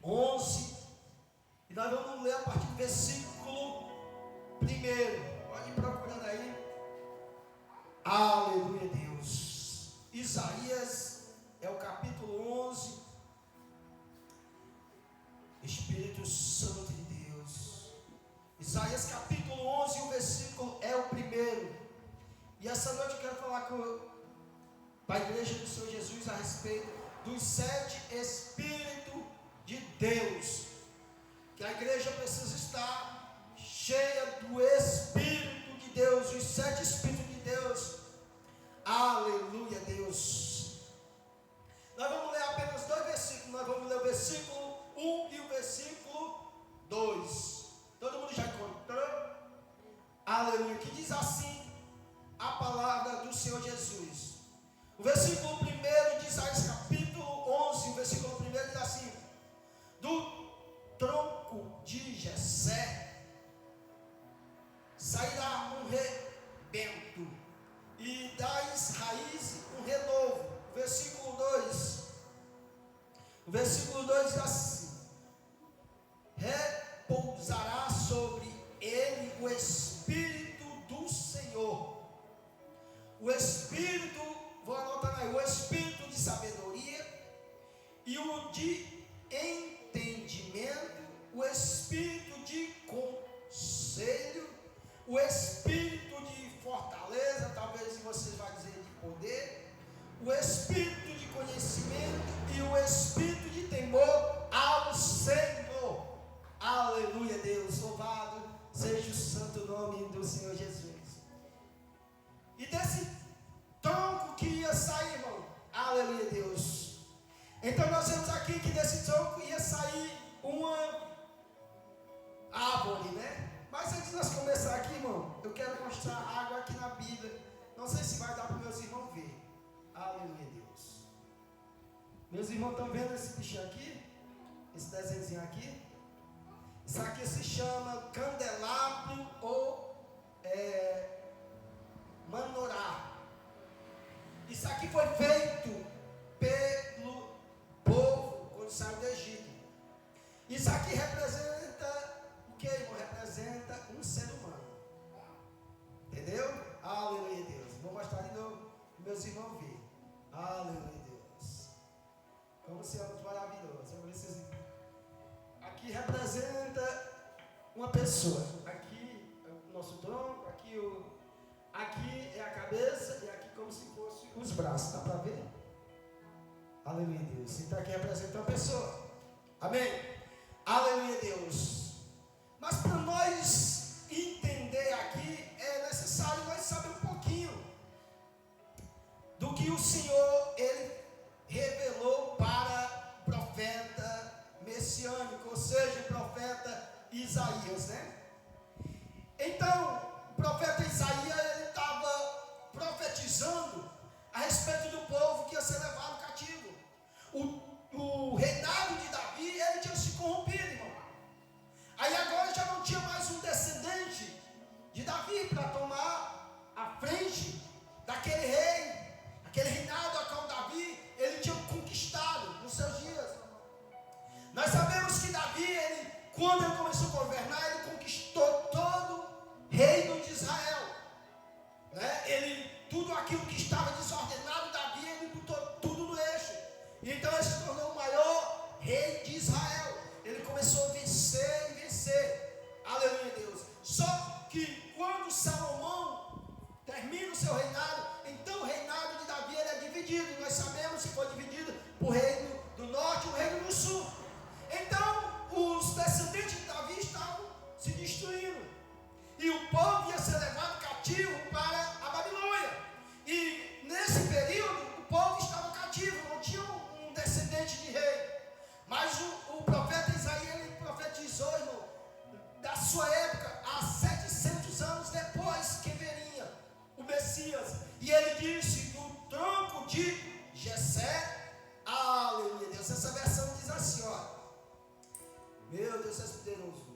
11. E nós vamos ler a partir do versículo 1. Pode ir procurando aí. Aleluia, Deus. Isaías é o capítulo 11. Espírito Santo de Deus. Isaías capítulo 11, o versículo é o 1. E essa noite eu quero falar com a igreja do Senhor Jesus a respeito dos 7 Espíritos de Deus. Que a igreja precisa estar cheia do Espírito de Deus, os 7 Espíritos de Deus. Aleluia, Deus. Nós vamos ler apenas 2 versículos. Nós vamos ler o versículo 1 e o versículo 2. Todo mundo já encontrou? Aleluia. Que diz assim a palavra do Senhor Jesus. O versículo 1 de Isaías capítulo 11, o versículo 1 diz assim: do tronco de Jessé sairá um rebento, e das raízes um renovo. Versículo 2. O versículo 2 diz assim: repousará sobre ele o Espírito do Senhor. O Espírito, vou anotar aí, o Espírito de sabedoria e o de entendimento, o Espírito de conselho, o Espírito de fortaleza, talvez vocês vão dizer de poder, o Espírito de conhecimento e o Espírito de temor ao Senhor. Aleluia, Deus, louvado seja o santo nome do Senhor Jesus. E desse tronco que ia sair, irmão, aleluia, Deus. Então nós vemos aqui que desse tronco ia sair uma árvore, né? Mas antes de nós começar aqui, irmão, eu quero mostrar algo aqui na Bíblia. Não sei se vai dar para meus irmãos ver. Aleluia, Deus. Meus irmãos estão vendo esse bichinho aqui? Esse desenhozinho aqui? Isso aqui se chama candelabro ou manorá. Isso aqui foi feito pelo povo quando saiu do Egito. Isso aqui representa o que, irmão? Representa um ser humano. Entendeu? Aleluia, Deus. Vou mostrar de novo para meus irmãos verem. Aleluia, Deus. Como se é muito maravilhoso. Aqui representa uma pessoa. Aqui é o nosso tronco, aqui é a cabeça e aqui como se fosse os braços. Dá para ver? Aleluia, Deus. Então aqui representa uma pessoa. Amém? Aleluia, Deus. Mas para nós entender aqui, é necessário nós saber um pouquinho do que o Senhor, Ele revelou para o profeta messiânico, ou seja, o profeta Isaías, né? Então, o profeta Isaías, ele estava profetizando a respeito do povo que ia ser levado cativo. O reinado de Davi, ele tinha se corrompido, irmão. Aí agora já não tinha mais um descendente de Davi para tomar a frente daquele rei, aquele reinado a qual Davi, ele tinha conquistado nos seus dias. Nós sabemos que Davi, quando ele começou a governar, ele conquistou todo o reino de Israel, né? Tudo aquilo que estava desordenado, Davi, ele botou tudo no eixo. Então ele se tornou o maior rei de Israel. Ele começou a vencer e vencer. Aleluia, Deus. Só que quando Salomão termina o seu reinado, então o reinado de Davi ele é dividido. Nós sabemos que foi dividido por o reino do norte e o reino do sul. Então os descendentes de Davi estavam se destruindo. E o povo ia ser levado cativo para a Babilônia. E nesse período o povo estava cativo, não tinha um descendente de rei. Mas o profeta Isaías, ele profetizou, irmão, da sua época, há 700 anos depois que viria o Messias. E ele disse: do tronco de Jessé, aleluia, Deus. Essa versão diz assim, ó: meu Deus, é poderoso.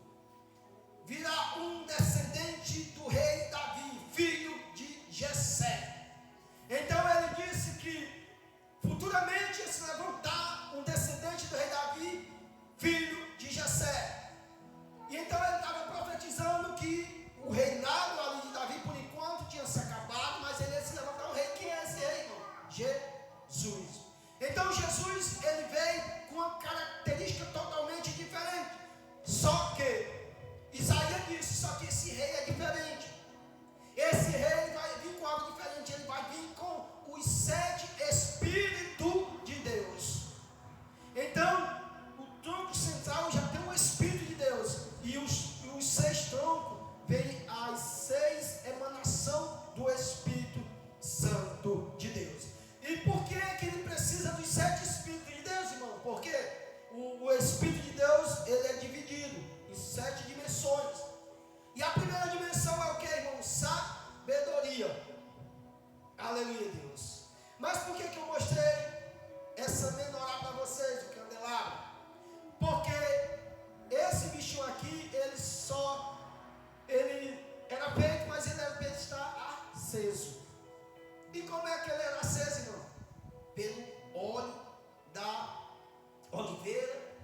Virá um descendente do rei Davi, filho de Jessé. Então ele disse que futuramente ia se levantar um descendente do rei Davi, filho Porque Isaías disse, só que esse rei é diferente. Esse rei vai vir com algo diferente, ele vai vir com os 7 Espíritos de Deus. Então, o tronco central já tem o Espírito de Deus, e os 6 troncos vêm as 6 emanações do Espírito Santo de Deus. E por que ele precisa dos 7 Espíritos de Deus, irmão? Porque o Espírito de Deus, ele é dividido em 7 dimensões. E a primeira dimensão é o que, irmão? Sabedoria. Aleluia, Deus. Mas por que eu mostrei essa menorá para vocês, o candelabro? Porque esse bichinho aqui, ele era feito, mas ele era feito estar aceso. E como é que ele era aceso, irmão? Pelo óleo da oliveira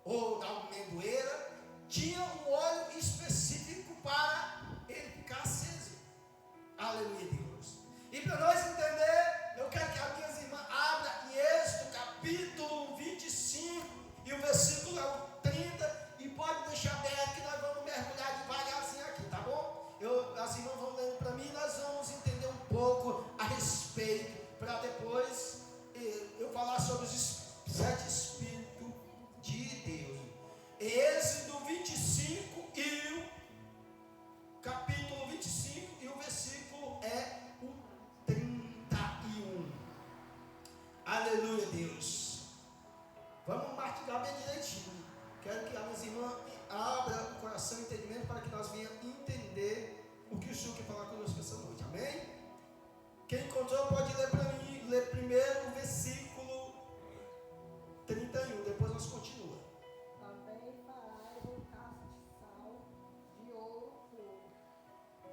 ou da amendoeira. Tinha um óleo específico para ele ficar aceso. Aleluia, Deus. E para nós entender, eu quero que as minhas irmãs abram em Êxodo capítulo 25 e o versículo 30, e pode deixar aberto que nós vamos mergulhar devagarzinho aqui, tá bom? As irmãs vão lendo para mim e nós vamos entender um pouco a respeito, para depois eu falar sobre os 7 Espíritos de Deus. Êxodo 25 e o capítulo 25 e o versículo é o 31. Aleluia, Deus. Vamos mastigar bem direitinho. Quero que as irmãs abram o coração e o entendimento para que nós venhamos entender o que o Senhor quer falar conosco essa noite. Amém? Quem encontrou pode ler para mim, ler primeiro o versículo 31, depois nós continuamos. Também farás um cacho de sal de ouro puro,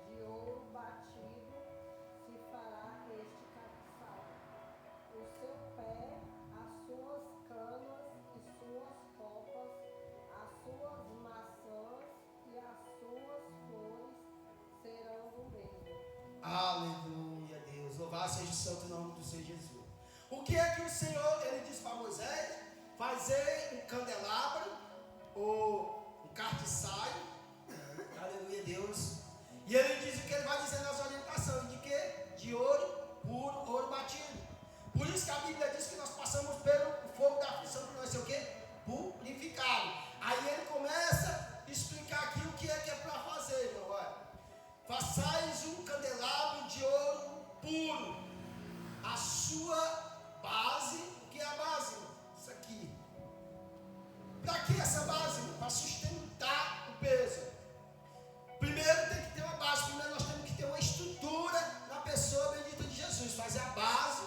de ouro batido se fará este castiçal. O seu pé, as suas canas e suas copas, as suas maçãs e as suas flores serão do mesmo. Aleluia, Deus. Louvado seja o santo nome do Senhor Jesus. O que é que o Senhor, ele diz para Moisés? Fazer um candelabro, ou um castiçaio. Aleluia, Deus. E ele diz o que ele vai dizer nas orientações, de quê? De ouro puro, ouro batido. Por isso que a Bíblia diz que nós passamos pelo fogo da aflição, para nós ser o quê? Purificado. Aí ele começa a explicar aqui o que é para fazer, irmão. Olha. Façais um candelabro de ouro puro. A sua base, o que é a base, irmão? Isso aqui. Para que essa base, irmão? Para sustentar o peso. Primeiro tem que ter uma base. Primeiro nós temos que ter uma estrutura na pessoa bendita de Jesus. Fazer a base.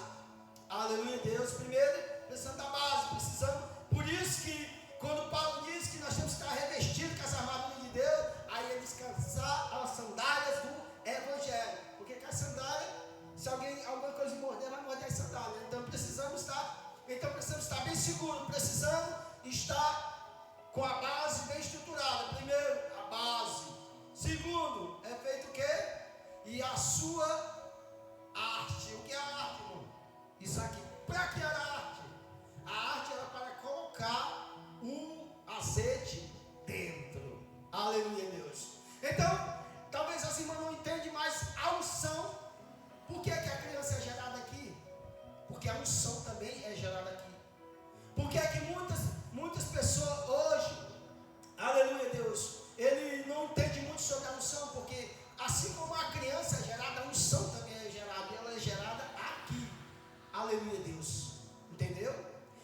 Aleluia, Deus. Primeiro, precisamos da base. Precisamos. Por isso que quando Paulo diz que nós temos que estar revestidos com as armaduras de Deus, aí ele descansar as sandálias do Evangelho. Porque com a sandália, se alguma coisa morder, vai morder as sandálias. Então precisamos estar bem seguros. Precisamos estar com a base bem estruturada. Primeiro, a base. Segundo, é feito o quê? E a sua arte. O que é a arte, irmão? Isso aqui. Para que era a arte? A arte era para colocar um azeite dentro. Aleluia, Deus. Então, talvez as irmãs não entendem mais a unção. Por que a criança é gerada aqui? Porque a unção também é gerada aqui. Por que muitas pessoas hoje, aleluia, Deus, ele não entende muito sobre a unção, porque assim como a criança é gerada, a unção também é gerada, e ela é gerada aqui. Aleluia, Deus. Entendeu?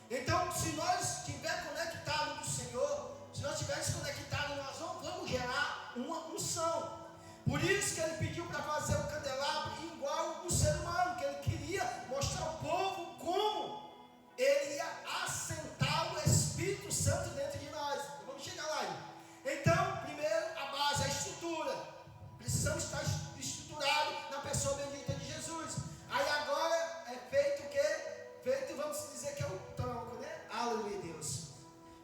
Então, se nós estivermos conectados com o Senhor, se nós estivermos conectados, nós vamos gerar uma unção. Por isso que ele pediu para fazer o candelabro igual o ser humano, que ele queria mostrar ao povo como ele ia assentar o Espírito Santo dentro de nós. Vamos chegar lá. Então, primeiro, a base, a estrutura. Precisamos estar estruturados na pessoa bendita de Jesus. Aí agora é feito o quê? Feito, vamos dizer que é o tronco, né? Aleluia, Deus.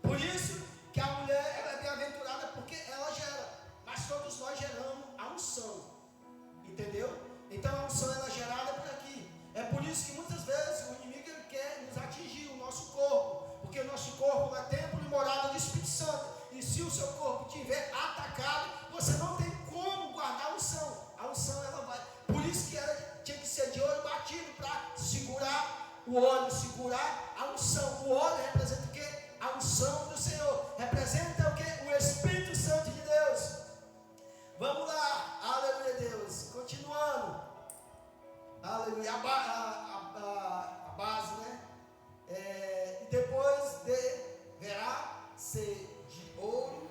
Por isso que a mulher, ela é bem-aventurada, porque ela gera. Mas todos nós geramos a unção. o óleo, segurar a unção. O óleo representa o quê? A unção do Senhor. Representa o quê? O Espírito Santo de Deus. Vamos lá, aleluia, Deus. Continuando, aleluia, a base, né? E depois deverá ser de ouro,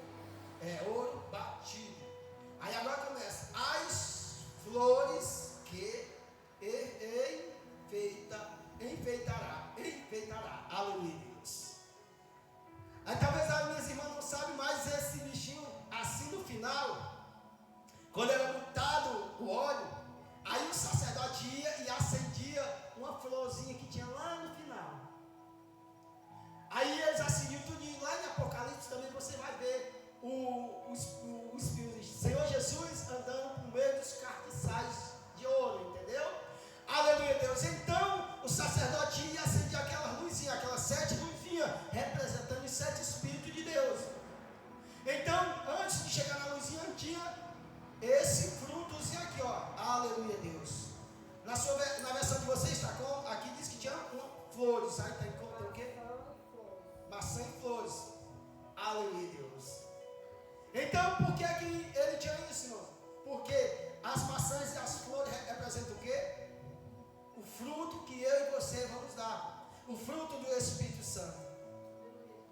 ouro batido. Aí agora começa, as flores que enfeitará, aleluia, Deus. Aí talvez as minhas irmãs não sabem, mas esse bichinho, assim no final, quando era montado o óleo, aí o sacerdote ia e acendia uma florzinha que tinha lá no final. Aí eles acendiam tudinho. Lá em Apocalipse também você vai ver o Senhor Jesus andando por meio dos cartiçais de ouro, entendeu? Aleluia, Deus. Então o sacerdote ia acender aquelas luzinhas, aquelas 7 luzinhas, representando os 7 Espíritos de Deus. Então, antes de chegar na luzinha, tinha esse frutozinho aqui, ó. Aleluia, Deus. Na versão de vocês está com, aqui diz que tinha flores. Aí tem o quê? Maçã e flores. Aleluia, Deus. Então, por que ele tinha isso, irmão? Porque as maçãs e as flores representam o quê? O fruto que eu e você vamos dar. O fruto do Espírito Santo.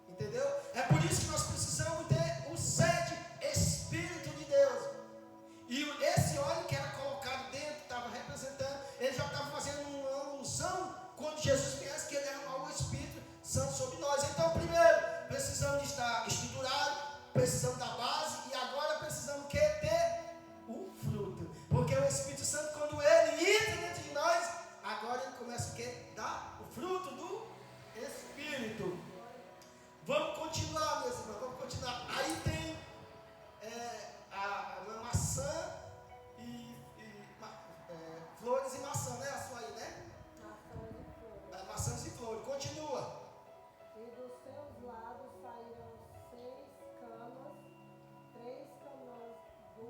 Entendeu? É por isso que nós precisamos ter os 7 Espíritos de Deus. E esse óleo que era colocado dentro, estava representando, ele já estava fazendo uma alusão quando Jesus pensa que ele derramou o Espírito Santo sobre nós. Então, primeiro, precisamos de estar estruturados, precisamos da base, e agora precisamos ter o fruto. Porque o Espírito Santo, quando ele entra dentro de nós, agora ele começa a dar o fruto do Espírito. Vamos continuar, meus irmãos, vamos continuar. Aí tem a maçã flores e maçã, né? A sua aí, né? Maçãs e flores. Continua. E dos seus lados sairão 6 camas, 3 camas do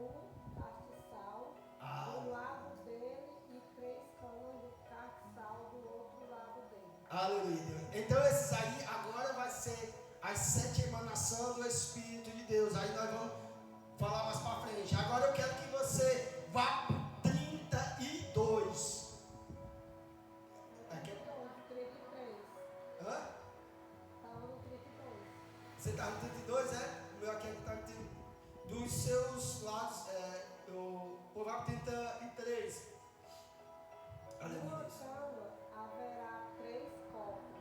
castiçal do lado dele e 3 camas do castiçal do outro lado dele. Aleluia. Então esses aí agora vai ser as 7 emanações do Espírito de Deus. Aí nós vamos falar mais para frente. Agora eu quero que você vá para 32. Aqui. 33. Hã? Estava no 32. Você está no 32, é? O meu aqui está no 32. Dos seus lados, eu vou para 33. Aleluia. Numa cama haverá 3 copos,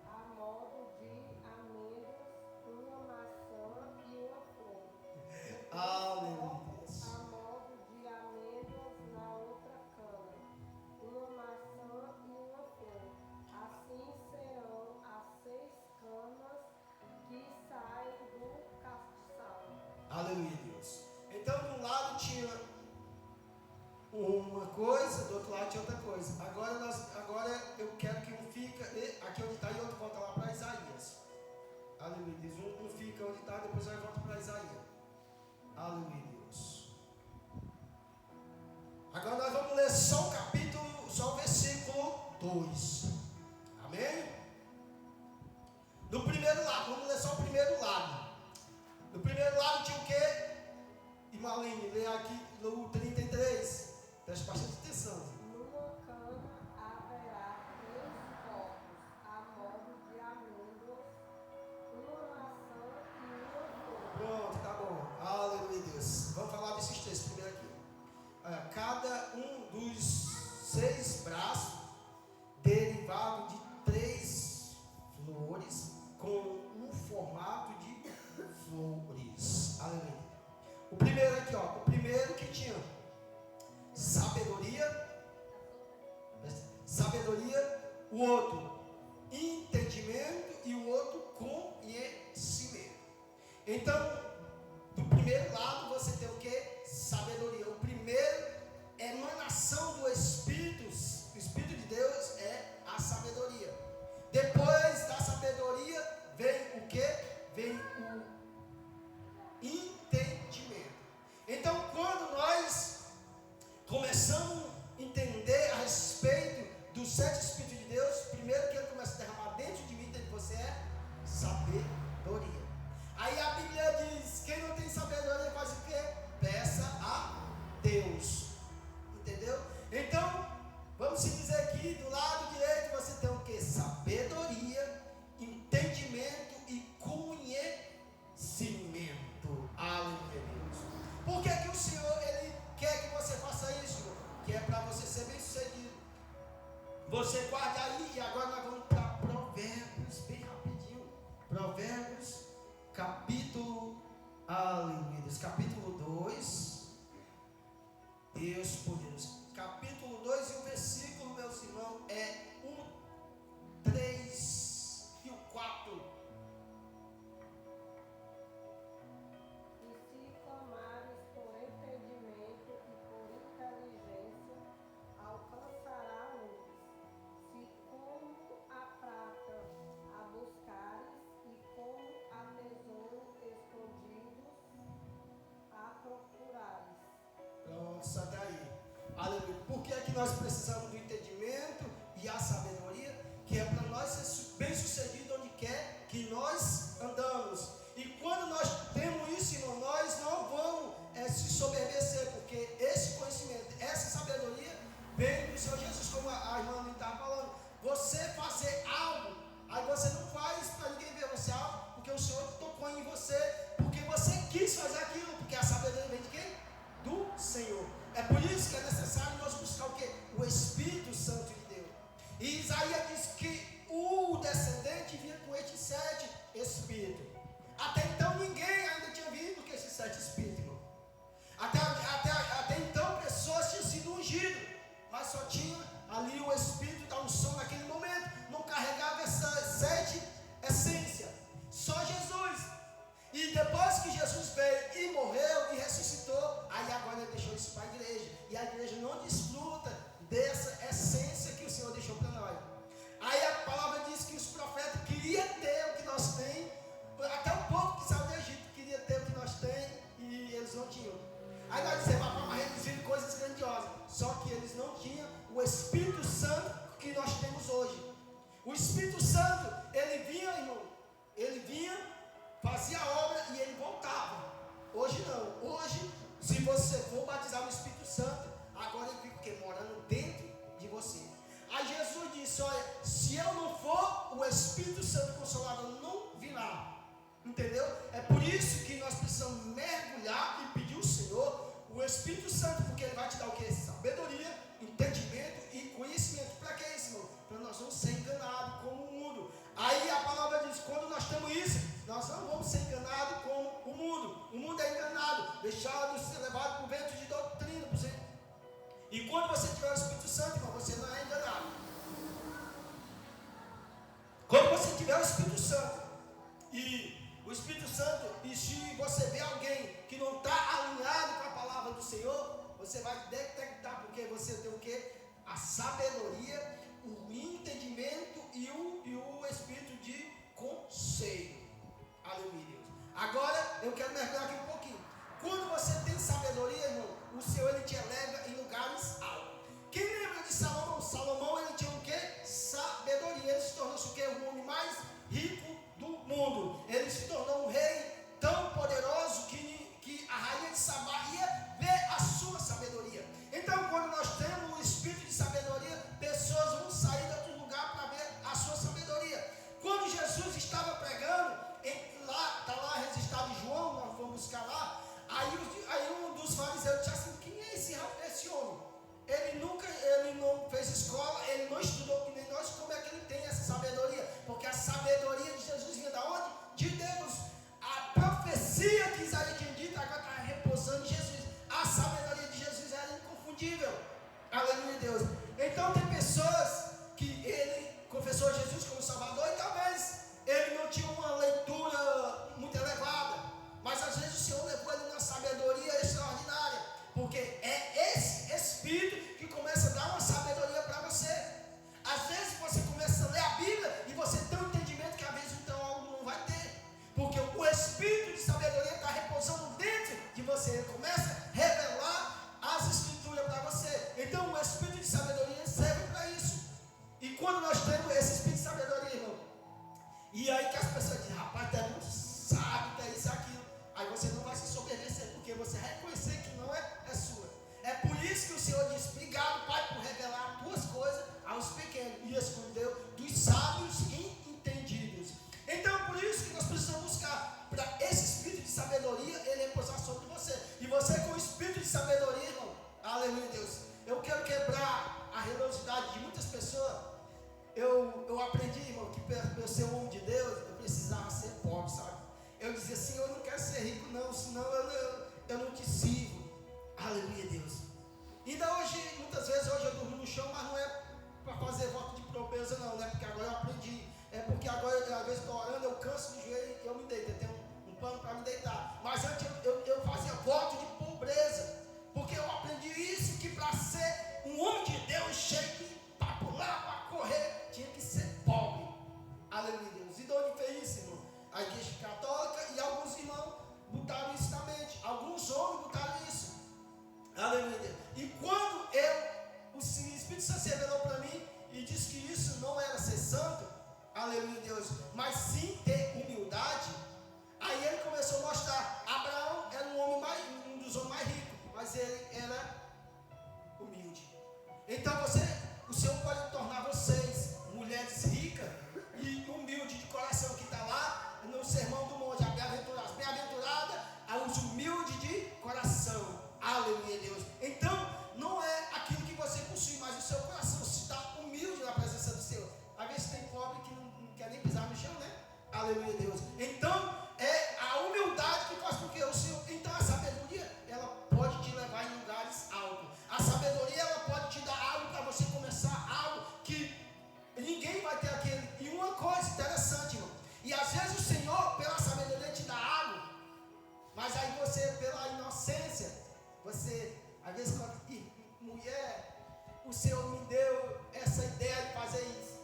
a modo de amêndoas, uma maçã e uma flor. Aleluia. A modo de amêndoas na outra cama, uma maçã e uma flor. Assim serão as 6 camas que saem do castiçal. Aleluia, Deus. Então, de um lado tinha uma coisa, do outro lado tinha outra coisa. Agora eu quero que um fica aqui onde está e outro volta lá para Isaías. Aleluia, Deus. Um fica onde está, depois vai volta para Isaías. Aleluia, Deus. Agora nós vamos ler só o capítulo, só o versículo 2. Amém? No primeiro lado, vamos ler só o primeiro lado. No primeiro lado tinha o quê? E Marlene, lê aqui no 33. Preste bastante atenção. Numa cana haverá 3 copos, a modo de amêndoas, uma maçã e uma flor. Pronto, tá bom. Aleluia, Deus. Vamos falar desses 3 primeiro aqui. Cada um dos 6 braços derivado de 3 flores com um formato de flores. Aleluia. O primeiro aqui, ó. O primeiro que tinha sabedoria, o outro entendimento e o outro conhecimento. Então, do primeiro lado você tem o que? Sabedoria. O primeiro emanação do Espírito, o Espírito de Deus é a sabedoria. Depois da sabedoria vem o que? Vem o entendimento. Então, quando nós começamos a entender a respeito dos 7 Espíritos de Você guarda aí e agora nós vamos para Provérbios, bem rapidinho. Provérbios, capítulo, aleluia, capítulo 2. Deus poderoso. Capítulo 2 e o versículo, meus irmãos, é 1, 3 e o 4. E se clamares por entendimento e por inteligência, alcançará luz. Se como a prata a buscares e como a tesouro escondidos a procurares. Pronto, só daí. Aleluia. Por que é que nós precisamos do entendimento e a sabedoria? Que é para nós ser bem sucedido onde quer que nós andamos. E quando nós temos isso, irmão, nós não vamos se soberbecer, porque esse conhecimento, essa sabedoria vem do Senhor Jesus, como a irmã estava falando. Você fazer algo, aí você não faz para ninguém ver você algo, porque o Senhor tocou em você, porque você quis fazer aquilo, porque a sabedoria vem de quem? Do Senhor. É por isso que é necessário nós buscar o quê? O Espírito Santo de Deus. E Isaías diz que o descendente vinha com estes 7 espíritos. Até então ninguém ainda tinha vindo com esses 7 espíritos, irmão. Até então pessoas tinham sido ungidas, mas só tinha ali o Espírito da unção naquele momento. Não carregava essas 7 essências. Só Jesus. E depois que Jesus veio e morreu e ressuscitou, aí agora ele deixou isso para a igreja. E a igreja não desfruta dessa essência que o Senhor deixou para nós. Aí a palavra diz que os profetas queriam ter o que nós temos, até o povo que saiu do Egito queria ter o que nós temos e eles não tinham. Aí nós dizemos, mas eles viram coisas grandiosas, só que eles não tinham o Espírito Santo que nós temos hoje. O Espírito Santo, ele vinha, irmão, ele vinha, fazia a obra e ele voltava. Hoje não. Hoje, se você for batizar no Espírito Santo, agora ele fica o quê? Morando dentro de você. Aí Jesus disse, olha, se eu não for, o Espírito Santo Consolador não virá. Entendeu? É por isso que nós precisamos mergulhar e pedir ao Senhor o Espírito Santo, porque ele vai te dar o quê? Sabedoria, entendimento e conhecimento. Para que isso, irmão? Para nós não ser enganados como o mundo. Aí a palavra diz, quando nós temos isso, nós não vamos ser enganados como o mundo. O mundo é enganado, deixado de ser levado por vento de doutrina. E quando você tiver o Espírito Santo, irmão, você não é enganado. Quando você tiver o Espírito Santo, e o Espírito Santo, e se você vê alguém que não está alinhado com a palavra do Senhor, você vai detectar, porque você tem o quê? A sabedoria, o entendimento e o espírito de conselho. Aleluia, Deus. Agora eu quero mergulhar aqui um pouquinho. Quando você tem sabedoria, irmão, o Senhor ele te eleva em lugares altos. Quem lembra de Salomão? Salomão ele tinha o quê? Sabedoria. Ele se tornou-se o quê? O homem mais rico do mundo. Ele se tornou um rei tão poderoso que a rainha de Sabá ia ver a sua sabedoria. Então, quando nós temos o espírito de sabedoria, pessoas vão sair de outro lugar para ver a sua sabedoria. Quando Jesus estava pregando, está lá registrado em João, nós vamos buscar lá. Aí um dos fariseus disse assim: quem é esse homem? Ele não fez escola, ele não estudou que nem nós. Como é que ele tem essa sabedoria? Porque a sabedoria de Jesus vinha da onde? De Deus. A profecia que Isaías tinha dito agora está repousando em Jesus. A sabedoria de Jesus era inconfundível. Aleluia, Deus. Então tem pessoas que ele confessou Jesus como Salvador e talvez ele não tinha uma leitura muito elevada, mas às vezes o Senhor levou ele numa sabedoria extraordinária, porque é esse Espírito que começa a dar uma sabedoria para você. Às vezes você começa a ler a Bíblia e você tem um entendimento que às vezes então algo não vai ter, porque o Espírito de sabedoria está repousando dentro de você. Ele começa a revelar as Escrituras para você. Então o Espírito de sabedoria serve para isso. E quando nós temos esse Espírito de sabedoria, irmão, e aí que as pessoas dizem: rapaz, tu é muito sábio, tu é isso e aquilo. Aí você não vai se soberbecer, porque você reconhecer que não é sua. É por isso que o Senhor diz: obrigado, Pai, por revelar as tuas coisas aos pequenos e escondeu dos sábios e entendidos. Então, por isso que nós precisamos buscar para esse Espírito de sabedoria, ele repousar sobre você. E você com o Espírito de sabedoria, irmão, aleluia, Deus, eu quero quebrar a generosidade de muitas pessoas, eu aprendi, irmão, que para eu ser um homem de Deus, eu precisava ser pobre, sabe? Eu dizia assim, eu não quero ser rico não, senão eu não te sirvo. Aleluia, Deus. Ainda hoje, muitas vezes, hoje eu durmo no chão, mas não é para fazer voto de pobreza não, né? Porque agora eu aprendi. É porque agora, às vezes, estou orando, eu canso de joelho e eu me deito. Eu tenho um pano para me deitar. Mas antes eu fazia voto de pobreza. Porque eu aprendi isso, que para ser um homem de Deus, cheio para pular, para correr, tinha que ser pobre. Aleluia, Deus. E de onde fez isso, irmão? A igreja católica e alguns irmãos botaram isso na mente. Alguns homens botaram isso. Aleluia, Deus. E quando o Espírito Santo se revelou para mim e disse que isso não era ser santo, aleluia, Deus, mas sim ter humildade, aí ele começou a mostrar. Abraão era um dos homens mais ricos, mas ele era humilde. Então o Senhor pode tornar vocês mulheres ricas e humildes de coração, que está lá no Sermão do Monte, as bem-aventuradas, os humildes de coração. Aleluia, Deus. Então, não é aquilo que você possui, mas o seu coração se está humilde na presença do Senhor. Às vezes tem pobre que não quer nem pisar no chão, né? Aleluia, Deus. Então, é a humildade que faz com que o Senhor. Então, a sabedoria, ela pode te levar em lugares altos. A sabedoria, ela pode te dar algo para você começar algo que ninguém vai ter aquele. E uma coisa interessante, irmão. E às vezes o Senhor, pela sabedoria, te dá algo, mas aí você, pela inocência, você, às vezes, quando, mulher, o Senhor me deu essa ideia de fazer isso.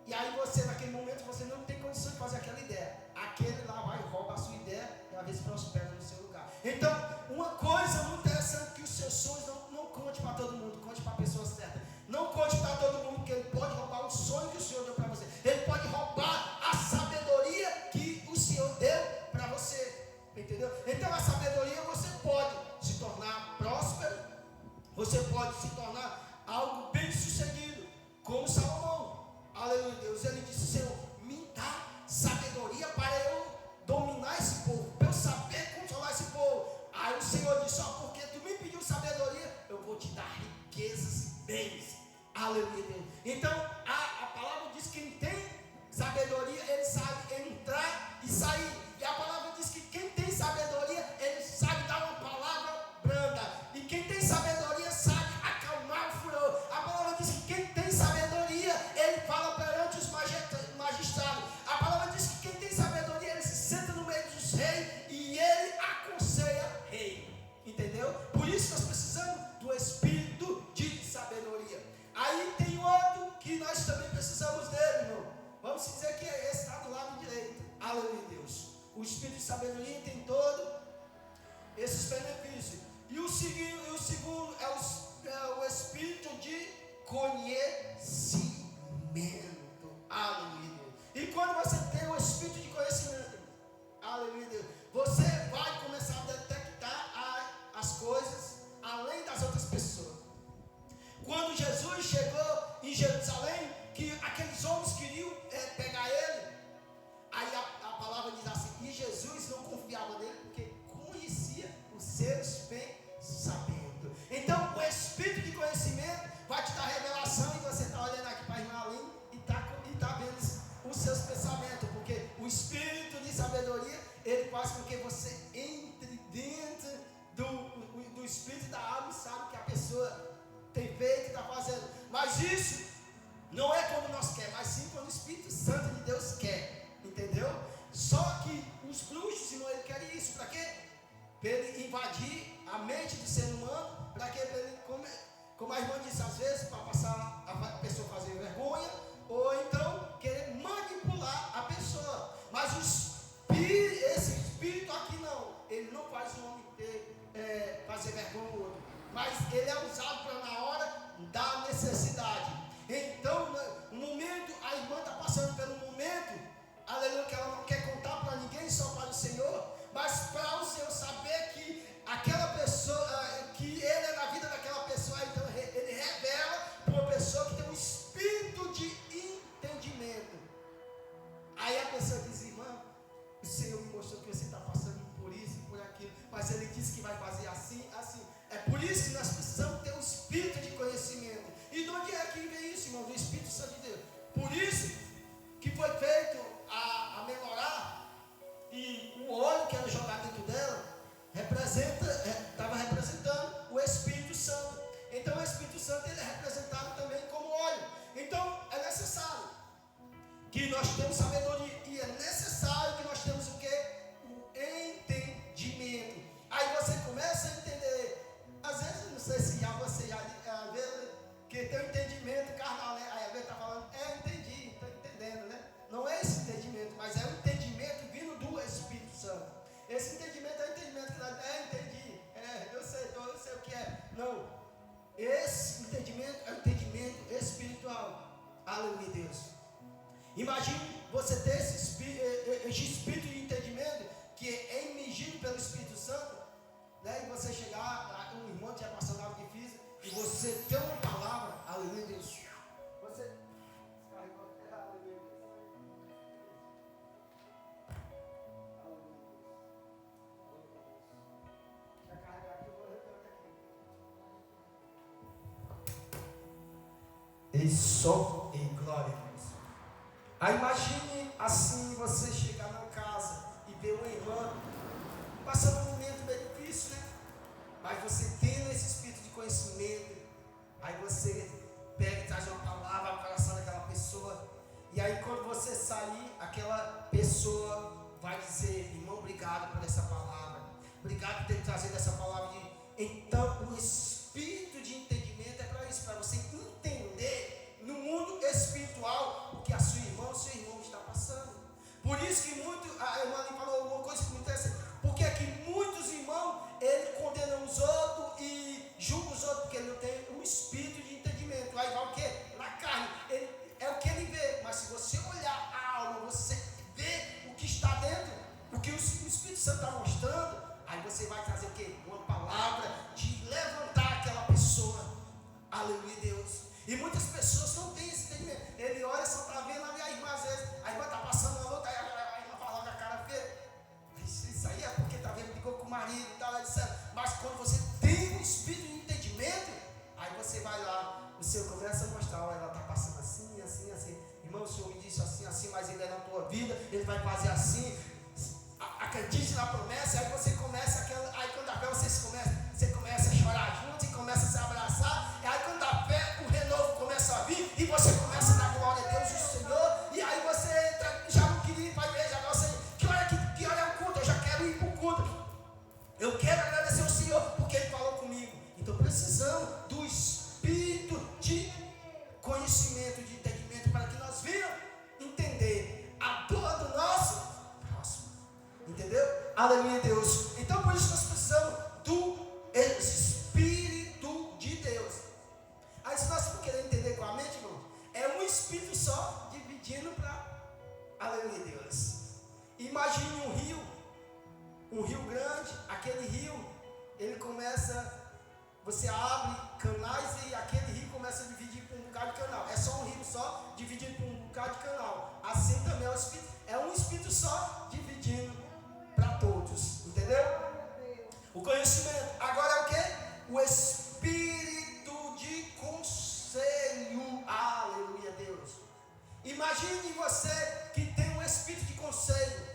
E aí você, naquele momento, você não tem condição de fazer aquela ideia. Aquele lá vai e rouba a sua ideia e às vezes prospera no seu lugar. Então, uma coisa muito interessante, que os seus sonhos não conte para todo mundo, conte para a pessoa certa. Não conte para todo mundo, que ele pode roubar o sonho que o Senhor deu para você. Ele pode roubar a sabedoria que o Senhor deu para você. Entendeu? Então, a sabedoria, você pode se tornar próspero, você pode se tornar algo bem sucedido, como Salomão. Aleluia, Deus. Ele disse: Senhor, me dá sabedoria para eu dominar esse povo, para eu saber controlar esse povo. Aí o Senhor disse: ó, porque tu me pediu sabedoria, eu vou te dar riquezas e bens. Aleluia, Deus. Então, a palavra diz que quem tem sabedoria, ele sabe entrar e sair. E a palavra diz que quem tem sabedoria, ele sabe dar uma palavra branda. E quem tem sabedoria sabe acalmar o furor. A palavra diz que quem tem sabedoria, ele fala perante os magistrados. A palavra diz que quem tem sabedoria, ele se senta no meio dos reis e ele aconselha rei. Entendeu? Por isso nós precisamos do espírito de sabedoria. Aí tem outro que nós também precisamos dele, irmão. Vamos dizer que esse está do lado direito. Aleluia, Deus. O espírito de sabedoria tem todo esses benefícios. E o segundo é o espírito de conhecimento. Aleluia, Deus. E quando você tem o espírito de conhecimento, aleluia, Deus, você vai começar a detectar as coisas além das outras pessoas. Quando Jesus chegou em Jerusalém, que aqueles homens queriam pegar ele, aí a palavra diz assim: e Jesus não confiava nele, porque conhecia os seus pensamentos. Então, o espírito de conhecimento vai te dar revelação, e você está olhando aqui para a irmã Aline e está vendo os seus pensamentos, porque o espírito de sabedoria, ele faz com que você entre dentro do espírito da alma e sabe o que a pessoa tem feito e está fazendo. Mas isso não é como nós queremos, mas sim quando o Espírito Santo de Deus quer. Entendeu? Só que os bruxos, irmão, eles querem isso. Para quê? Para ele invadir a mente do ser humano. Para quê? Para ele, como a irmã disse, às vezes, para passar a pessoa fazer vergonha, ou então querer manipular a pessoa. Mas esse espírito aqui não. Ele não faz o homem fazer vergonha ao outro. Mas ele é usado para na hora da necessidade. Então, no momento, a irmã está passando pelo momento, aleluia, que ela não quer contar para ninguém, só para o Senhor, mas para o Senhor saber que aquela pessoa, que ele é na vida daquela pessoa, então ele revela para uma pessoa que tem um espírito de entendimento. Aí a pessoa diz: irmã, o Senhor me mostrou que você está passando por isso e por aquilo, mas ele disse que vai fazer assim, assim. É por isso que nós precisamos ter um espírito de conhecimento. E de onde Aleluia, Deus. Imagine você ter esse espírito de entendimento que é emergido pelo Espírito Santo, né? E você chegar, um irmão tinha passado algo difícil, e você ter uma palavra, aleluia, Deus. Você descarregou a terra, aleluia, Deus. Deixa eu carregar aqui, eu vou retornar aqui. E só em glória, Deus. Aí imagine assim, você chegar na casa e ver uma irmã passando um momento bem difícil, né? Mas você tendo esse espírito de conhecimento, aí você pega e traz uma palavra ao coração daquela pessoa, e aí quando você sair, aquela pessoa vai dizer: irmão, obrigado por essa palavra, obrigado por ter trazido essa palavra. Então o espírito de entendimento é para isso, para você entender no mundo espiritual o que a sua irmã, o seu irmão está passando. Por isso que a irmã ali falou uma coisa que me interessa, porque é que muitos irmãos, ele condena os outros e julga os outros, porque ele não tem um espírito de entendimento. Aí vai o quê? Na carne, é o que ele vê, mas se você olhar a alma, você vê o que está dentro, o que o Espírito Santo está mostrando, aí você vai trazer o quê? Uma palavra de levantar aquela pessoa. Aleluia, Deus. E muitas pessoas não têm esse entendimento. Ele olha só para ver lá a irmã, às vezes, a irmã está passando uma luta, aí a irmã fala com a cara feia. Isso aí é porque está vendo, brigou com o marido e tal, etc. Mas quando você tem um espírito de entendimento, aí você vai lá, o Senhor começa a mostrar: olha, ela está passando assim, assim, assim. Irmão, o Senhor me disse assim, assim, mas ele é na tua vida, ele vai fazer assim. Acredite na promessa. Aí você começa aí quando a fé você começa a chorar junto e começa a se abraçar. E aí quando a fé, o renovo começa a vir e você começa a dar glória a Deus e o Senhor. E aí você entra, já não queria ir para a igreja, agora você, que hora é o culto? Eu já quero ir para o culto. Eu quero agradecer ao Senhor porque Ele falou comigo. Então precisamos do espírito de conhecimento, de entendimento, para que nós venhamos entender a dor do nosso próximo. Entendeu? Aleluia, Deus. Então por isso nós precisamos do Espírito de Deus. Aí se nós for querer entender com a mente, irmão, é um espírito só dividindo para... Aleluia, Deus. Imagine um rio grande. Aquele rio, ele começa... Você abre canais e aquele rio começa a dividir por um bocado de canal. É só um rio só dividido por um bocado de canal. Assim também é o Espírito. É um Espírito só dividindo para todos. Entendeu? O conhecimento. Agora é o que? O Espírito de conselho. Aleluia, Deus. Imagine você que tem um Espírito de conselho.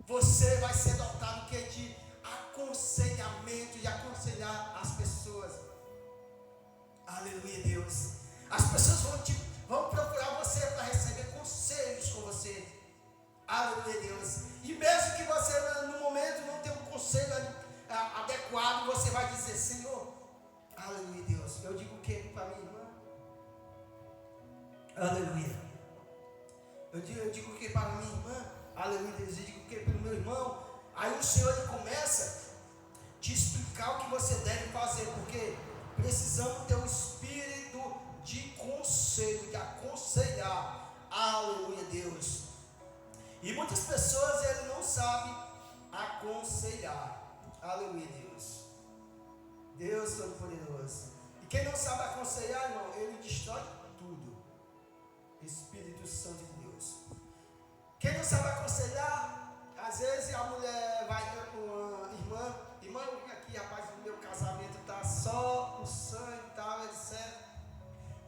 Você vai ser dotado que de aconselhamento e aconselhar as pessoas. Aleluia, Deus. As pessoas vão procurar você para receber conselhos com você. Aleluia, Deus. E mesmo que você no momento não tenha um conselho adequado, você vai dizer: Senhor, aleluia, Deus. Eu digo o que para minha irmã? Aleluia. Eu digo o que para minha irmã? Aleluia, Deus. Eu digo o que para o meu irmão? Aí o Senhor ele começa a te explicar o que você deve fazer, porque precisamos ter um espírito de conselho, de aconselhar. Aleluia, Deus. E muitas pessoas ele não sabem aconselhar. Aleluia, Deus. Deus Todo-Poderoso. E quem não sabe aconselhar, irmão, ele destrói tudo. Espírito Santo de Deus. Quem não sabe aconselhar, às vezes a mulher vai com uma irmã, eu vim aqui, rapaz, o meu casamento está só o sangue e tal, etc.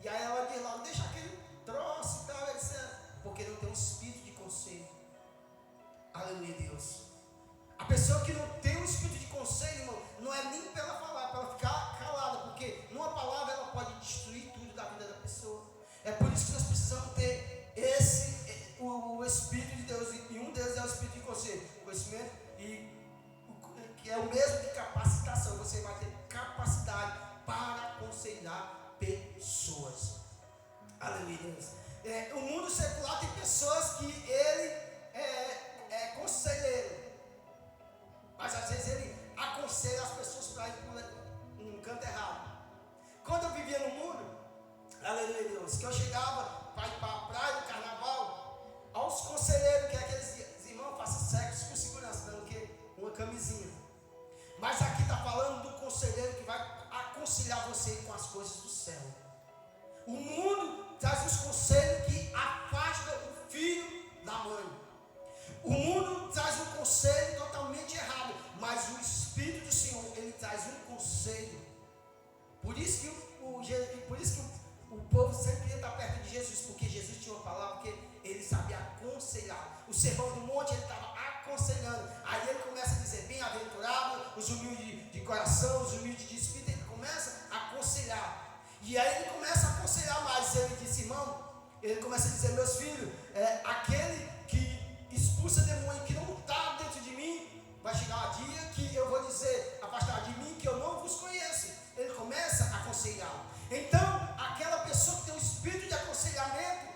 E aí ela diz logo: deixa aquele troço e tal, etc. Porque não tem um espírito de conselho. Aleluia, Deus. A pessoa que não tem um espírito de conselho, irmão, não é nem para ela falar, para ela ficar calada, porque numa palavra ela pode destruir tudo da vida da pessoa. É por isso que nós precisamos ter o Espírito de Deus, e um deles é o Espírito de conselho, conhecimento, que é o mesmo de capacitação. Você vai ter capacidade para aconselhar pessoas. Aleluia, Deus. O mundo secular tem pessoas que ele é conselheiro, mas às vezes ele aconselha as pessoas para ir para um canto errado. Quando eu vivia no mundo, aleluia, Deus, que eu chegava para ir para a praia, no carnaval, aos conselheiros que aqueles irmãos façam sexo com segurança, dando o quê? Uma camisinha. Mas aqui está falando do conselheiro que vai aconselhar você com as coisas do céu. O mundo traz os conselhos que afastam o filho da mãe. O mundo traz um conselho totalmente errado, mas o Espírito do Senhor, ele traz um conselho. Por isso que o povo sempre ia estar perto de Jesus, porque Jesus tinha uma palavra que ele sabia aconselhar. O sermão do monte, ele estava aconselhando. Aí ele começa a dizer: bem-aventurado os humildes de coração, os humildes de espírito. Ele começa a aconselhar. E aí ele começa a aconselhar mais. Ele disse: irmão, ele começa a dizer: meus filhos, aquele que expulsa demônio que não está dentro de mim, vai chegar um dia que eu vou dizer: afastar de mim, que eu não vos conheço. Ele começa a aconselhar. Então, aquela pessoa que tem um espírito de aconselhamento,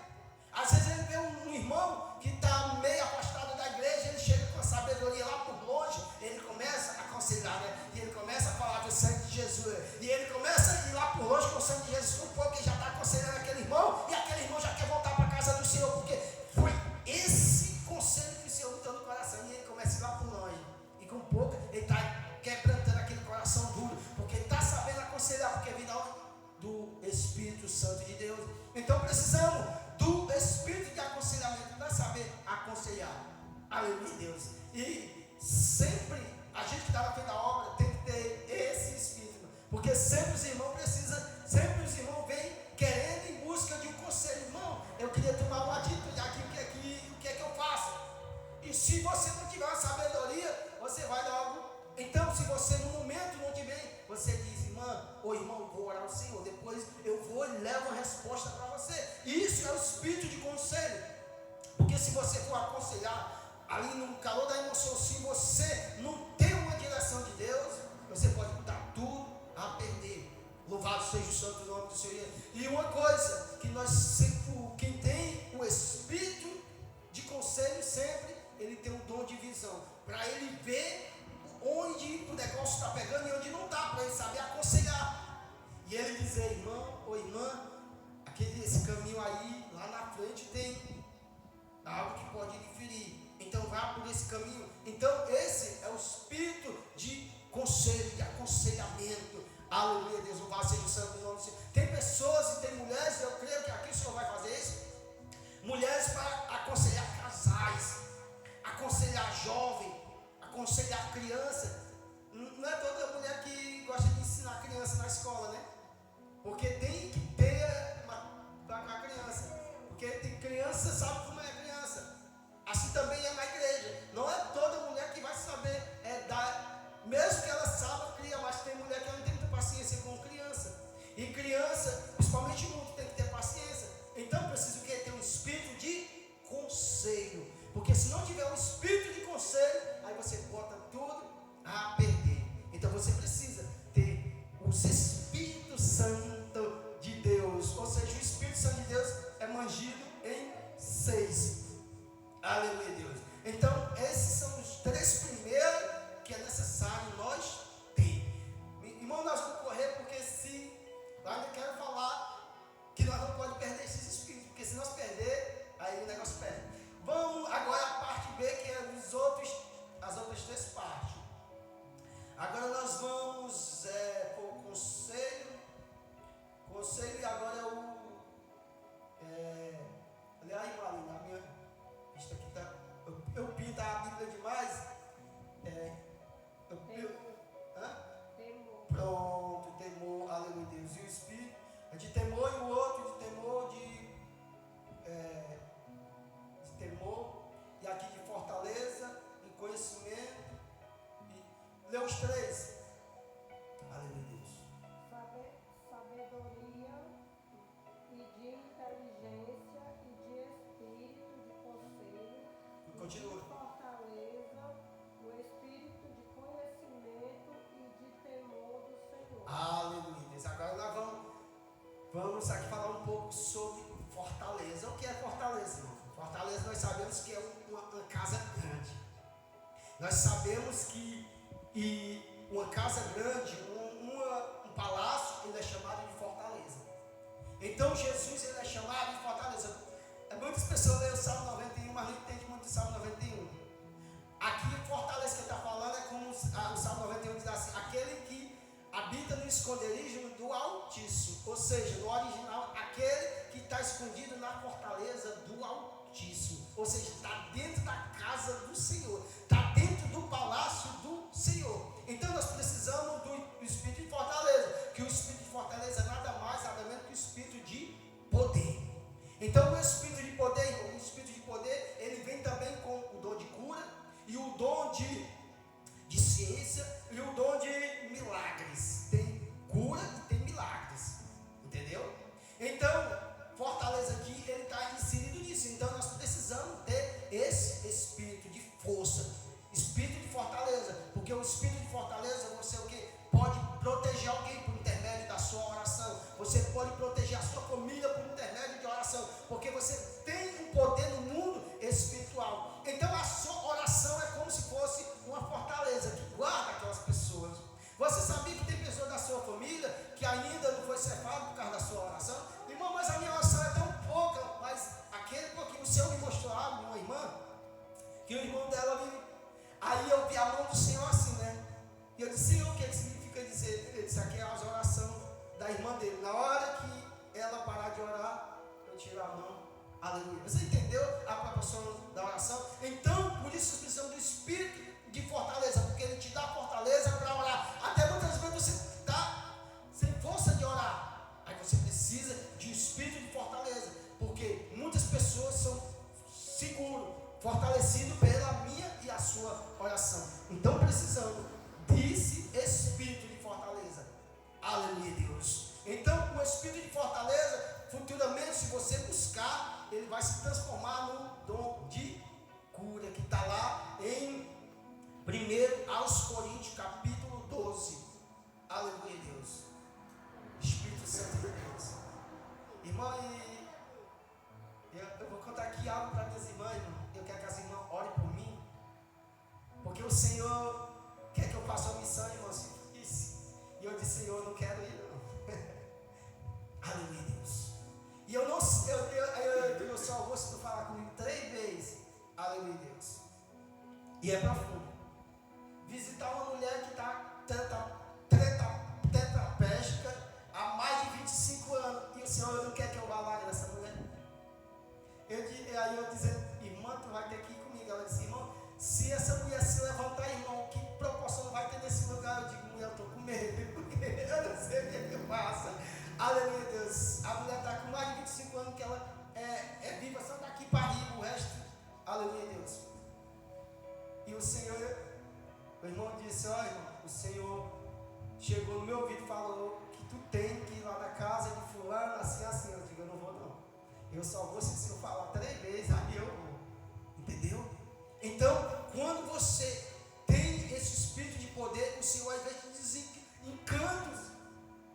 às vezes ele vê um irmão que está meio afastado da igreja, ele chega com a sabedoria lá por longe, ele começa a aconselhar, né? E ele começa a falar do sangue de Jesus, e ele começa a ir lá por longe com o sangue de Jesus, um pouco que já está aconselhando aquele irmão, e aquele irmão já quer voltar para a casa do Senhor, porque foi esse conselho que o Senhor botou no coração, e ele começa a ir lá por longe, e com pouco ele está quebrantando aquele coração duro, porque ele está sabendo aconselhar, porque vem do Espírito Santo de Deus. Então precisamos do Espírito de aconselhamento para saber aconselhar. Aleluia, Deus. E sempre a gente que está na frente da obra tem que ter esse Espírito, porque sempre os irmãos precisam, sempre os irmãos vêm querendo em busca de um conselho. Irmão, eu queria tomar uma atitude aqui, o que é que eu faço? E se você não tiver uma sabedoria, você vai logo. Então, se você no momento não tiver, você diz: irmã, ou irmão, vou orar ao Senhor, depois eu vou e levo a resposta para você. Isso é o espírito de conselho. Porque se você for aconselhar ali no calor da emoção, se você não tem uma direção de Deus, você pode botar tudo a perder. Louvado seja o santo nome do Senhor. E uma coisa que nós sempre, quem tem o espírito de conselho sempre, ele tem um dom de visão, para ele ver onde o negócio está pegando e onde não está, para ele saber aconselhar. E ele dizer: irmão ou irmã, esse caminho aí, lá na frente tem algo que pode lhe ferir, então vá por esse caminho. Então esse é o espírito de conselho, de aconselhamento. Aleluia, Deus, louvado seja o santo nome do Senhor. Tem pessoas e tem mulheres, eu creio que aqui o Senhor vai fazer isso, mulheres para aconselhar casais, aconselhar jovem, aconselhar criança. Não é toda mulher que gosta de ensinar criança na escola, né? Porque tem que ter para a criança, porque tem criança, sabe como é criança. Assim também é na igreja. Não é toda mulher que vai saber dar, mesmo que ela saiba criar, mas tem mulher que não tem muita paciência com criança. E criança, principalmente muito, tem que ter paciência. Então precisa ter um espírito de conselho, porque se não tiver um espírito de conselho, aí você bota tudo a perder. Então você precisa ter os Espírito Santo de Deus, ou seja, o Espírito Santo de Deus é mangido em 6. Aleluia, Deus. Então esses são os 3 primeiros que é necessário nós ter. Irmão, nós vamos correr, porque se eu ainda quero falar que nós não podemos perder esses espíritos, porque se nós perder, aí o negócio perde. Vamos agora a parte B, que é as outras 3 partes. Agora nós vamos para o conselho. Conselho, e agora é o. Olha aí, Marina, a minha vista aqui está. Eu pinto a Bíblia demais. Temor. Pronto, temor, aleluia, Deus. E o espírito é de temor, e o outro de temor de temor, e aqui de fortaleza, e conhecimento. Lê os 3. Aleluia, Deus. Sabedoria e de inteligência e de espírito de conselho E continua. de fortaleza, o espírito de conhecimento e de temor do Senhor. Aleluia, Deus. Agora nós vamos aqui falar um pouco sobre fortaleza. O que é fortaleza, irmão? Fortaleza, nós sabemos que é uma casa grande. Nós sabemos que uma casa grande, um palácio, ele é chamado de fortaleza. Então Jesus ele é chamado de fortaleza. Muitas pessoas leem o Salmo 91, mas não entendem muito o Salmo 91. Aqui, fortaleza que ele está falando é como o Salmo 91 diz assim: aquele que habita no esconderijo do Altíssimo. Ou seja, no original, aquele que está escondido na fortaleza do Altíssimo. Ou seja, está dentro da casa do Senhor, está dentro do palácio do Senhor. Então nós precisamos do espírito de fortaleza, que o espírito de fortaleza é nada mais, nada menos que o espírito de poder. Então o espírito de poder, ele vem também com o dom de cura, e o dom de ciência, e o dom de milagres. Tem cura e tem milagres, entendeu? Então, fortaleza aqui, ele está inserido nisso. Então nós precisamos ter esse espírito de força, espírito de fortaleza, porque o espírito de fortaleza, você o que? Pode proteger alguém por intermédio da sua oração. Você pode proteger a sua família por intermédio de oração, porque você tem um poder no mundo espiritual. Então a sua oração é como se fosse uma fortaleza que guarda aquelas pessoas. Você sabia que tem pessoas da sua família que ainda não foi ceifado por causa da sua oração? Irmão, mas a minha oração é tão pouca. Mas aquele pouquinho, o Senhor me mostrou algo, uma irmã, que o irmão dela me... Aí eu vi a mão do Senhor assim, né? E eu disse: Senhor, o que significa dizer? Ele disse: aqui é as orações da irmã dele. Na hora que ela parar de orar, eu tiro a mão. Aleluia. Você entendeu a proporção da oração? Então, por isso precisamos do espírito de fortaleza, porque ele te dá fortaleza para orar. Até muitas vezes você está sem força de orar. Aí você precisa de um espírito de fortaleza, porque muitas pessoas são seguras, fortalecidas pela minha e a sua oração. Então precisamos desse espírito de fortaleza. Aleluia, Deus. Então o espírito de fortaleza, futuramente, se você buscar, ele vai se transformar no dom de cura, que está lá em 1 aos Coríntios, capítulo 12. Aleluia, Deus. Espírito Santo de Deus. Irmã, eu vou contar aqui algo para minhas irmãs, irmão. Eu quero que as irmãs orem por mim, porque o Senhor quer que eu faça uma missão, irmãos. E eu disse: Senhor, eu não quero ir, não. Aleluia, Deus. E eu não, eu só vou se tu falar comigo 3 vezes. Aleluia, Deus. E é profundo. Visitar uma mulher que está tetraplégica há mais de 25 anos. E o Senhor não quer que eu vá lá nessa mulher. Aí eu dizendo: irmã, tu vai ter que ir comigo. Ela disse: irmão, se essa mulher se levantar, irmão, que proporção vai ter nesse lugar? Eu digo: mulher, eu estou com medo, porque eu não sei o que eu faço. Aleluia, Deus. A mulher está com mais de 25 anos, que ela é viva, só daqui para riba, o resto. Aleluia, Deus. E o Senhor, o irmão disse: ó, irmão, o Senhor chegou no meu ouvido e falou que tu tem que ir lá na casa de fulano, assim, assim. Eu digo: eu não vou, não. Eu só vou se o Senhor falar 3 vezes, aí eu vou. Entendeu? Então, quando você tem esse espírito de poder, o Senhor às vezes diz encantos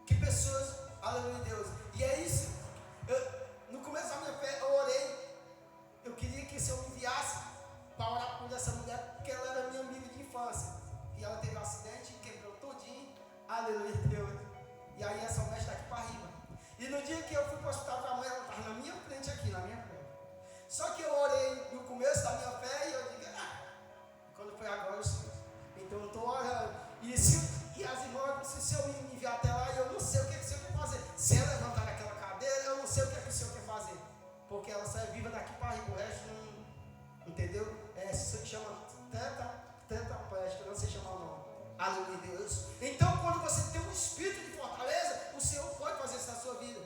que pessoas, aleluia, Deus. E é isso. No começo da minha fé, eu orei. Eu queria que o Senhor me enviasse para orar por essa mulher, porque ela era minha amiga de infância. E ela teve um acidente, quebrou todinho. Aleluia, Deus. E aí essa mulher está aqui para riba. E no dia que eu fui para o hospital com a mãe, ela estava na minha frente aqui, na minha frente. Só que eu orei no começo da minha fé e eu digo: quando foi agora, então eu estou orando. E as irmãs, se o Senhor me enviar até lá, eu não sei o que o Senhor quer fazer. Se ela levantar daquela cadeira, eu não sei o que o Senhor quer fazer. Porque ela sai viva daqui para riba, o resto não. Entendeu? Isso se chama tetraplégica, não sei chamar o nome. Aleluia, Deus. Então, quando você tem um espírito de fortaleza, o Senhor pode fazer isso na sua vida.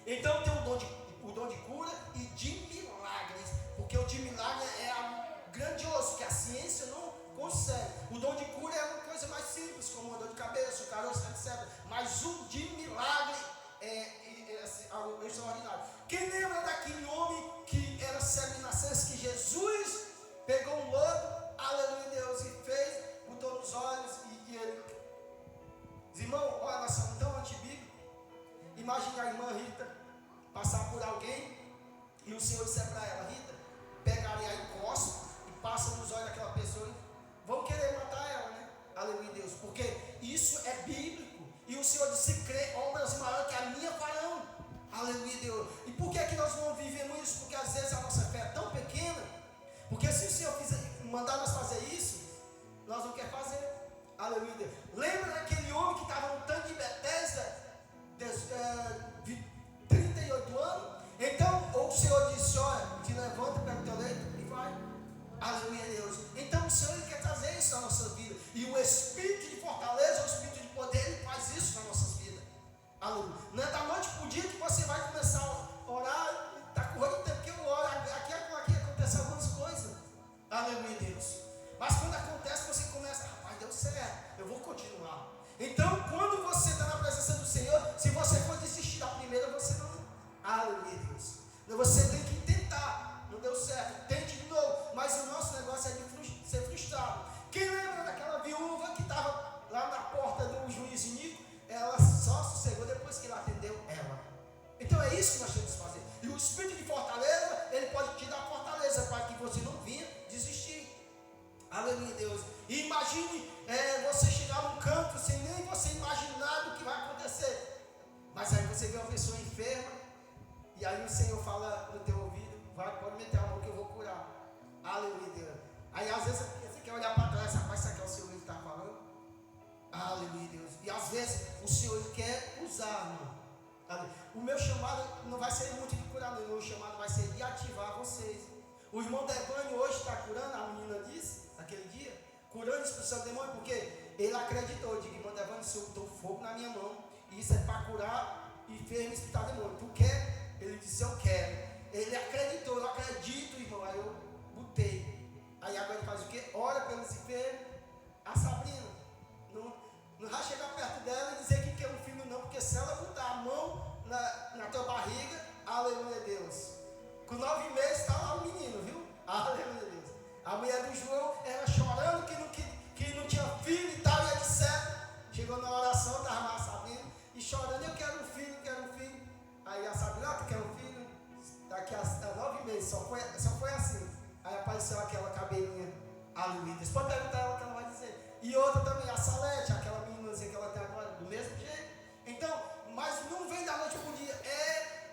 Então, tem o dom de cura e de milagres. Porque o de milagre é grandioso, que a ciência não consegue. O dom de cura é uma coisa mais simples, como uma dor de cabeça, o caroço, etc. Mas o de milagre é algo extraordinário. Quem lembra daquele homem que era cego de nascença, que Jesus pegou um lodo, aleluia, Deus, e fez, botou nos olhos e ele... Irmão, olha, nós somos tão antibíblicos. Imagina a irmã Rita passar por alguém e o Senhor disser para ela: Rita, pega ali a encosta e passa nos olhos daquela pessoa. Vão querer matar ela, né? Aleluia, Deus. Porque isso é bíblico. E o Senhor disse: crê, obras maiores que a minha farão. Deus. E por que nós não vivemos isso? Porque às vezes a nossa fé é tão pequena. Porque se o Senhor mandar nós fazer isso, nós não queremos fazer. Aleluia. Lembra daquele homem que estava no tanque de Betesda, 38 anos? Então o Senhor disse: olha, te levanta, pega o teu leito e vai. Aleluia, Deus. Então o Senhor Ele quer trazer isso na nossa vida. E o Espírito de fortaleza, o Espírito de poder, Ele faz isso nas nossas vidas. Aleluia. Não é da noite para o dia que você vai começar a orar. Está correndo o tempo que eu oro. Aqui acontecem algumas coisas. Aleluia, Deus. Mas quando acontece, você começa: rapaz, deu certo, eu vou continuar. Então, quando você está na presença do Senhor, se você for desistir da primeira, você não. Aleluia, Deus. Você tem que tentar. Não deu certo, tente de novo. Mas o nosso negócio é de ser frustrado. Quem lembra daquela viúva que estava lá na porta do juiz Nico? Ela só sossegou depois que ele atendeu ela. Então é isso que nós temos que fazer. E o Espírito de fortaleza, ele pode te dar fortaleza para que você não venha desistir. Aleluia, Deus. E imagine você chegar num canto sem nem você imaginar o que vai acontecer. Mas aí você vê uma pessoa enferma, e aí o Senhor fala no teu ouvido: pode meter a mão que eu vou curar. Aleluia, Deus. Aí às vezes você quer olhar para trás: rapaz, será que é o Senhor que está falando? Aleluia, Deus. E às vezes o Senhor quer usar, irmão. O meu chamado não vai ser muito de curar, não. O meu chamado vai ser de ativar vocês. O irmão Devânio hoje está curando, a menina disse, naquele dia, curando, expulsando demônio, porque ele acreditou. Eu digo: irmão Devânio, o Senhor botou fogo na minha mão, e isso é para curar e fez me expulsar demônio. Tu quer? Ele disse: eu quero. Ele acreditou: eu acredito, irmão. Aí eu botei. Aí agora ele faz o quê? Ora pelos enfermos. A Sabrina não vai chegar perto dela e dizer que quer um filho, não, porque se ela botar a mão na tua barriga, aleluia, Deus. Com 9 meses está lá o menino, viu? Aleluia, Deus. A mulher do João era chorando que não tinha filho e tal, e etc. Chegou na oração, estava lá a Sabrina e chorando: eu quero um filho, quero um filho. Aí a Sabrina: tu quer um filho? Daqui a 9 meses, só foi assim. Aí apareceu aquela cabelinha, aleluia. Deus. Pode perguntar ela que ela vai dizer. E outra também, a Salete, aquela meninazinha que ela tem agora, do mesmo jeito. Então, mas não vem da noite para o dia.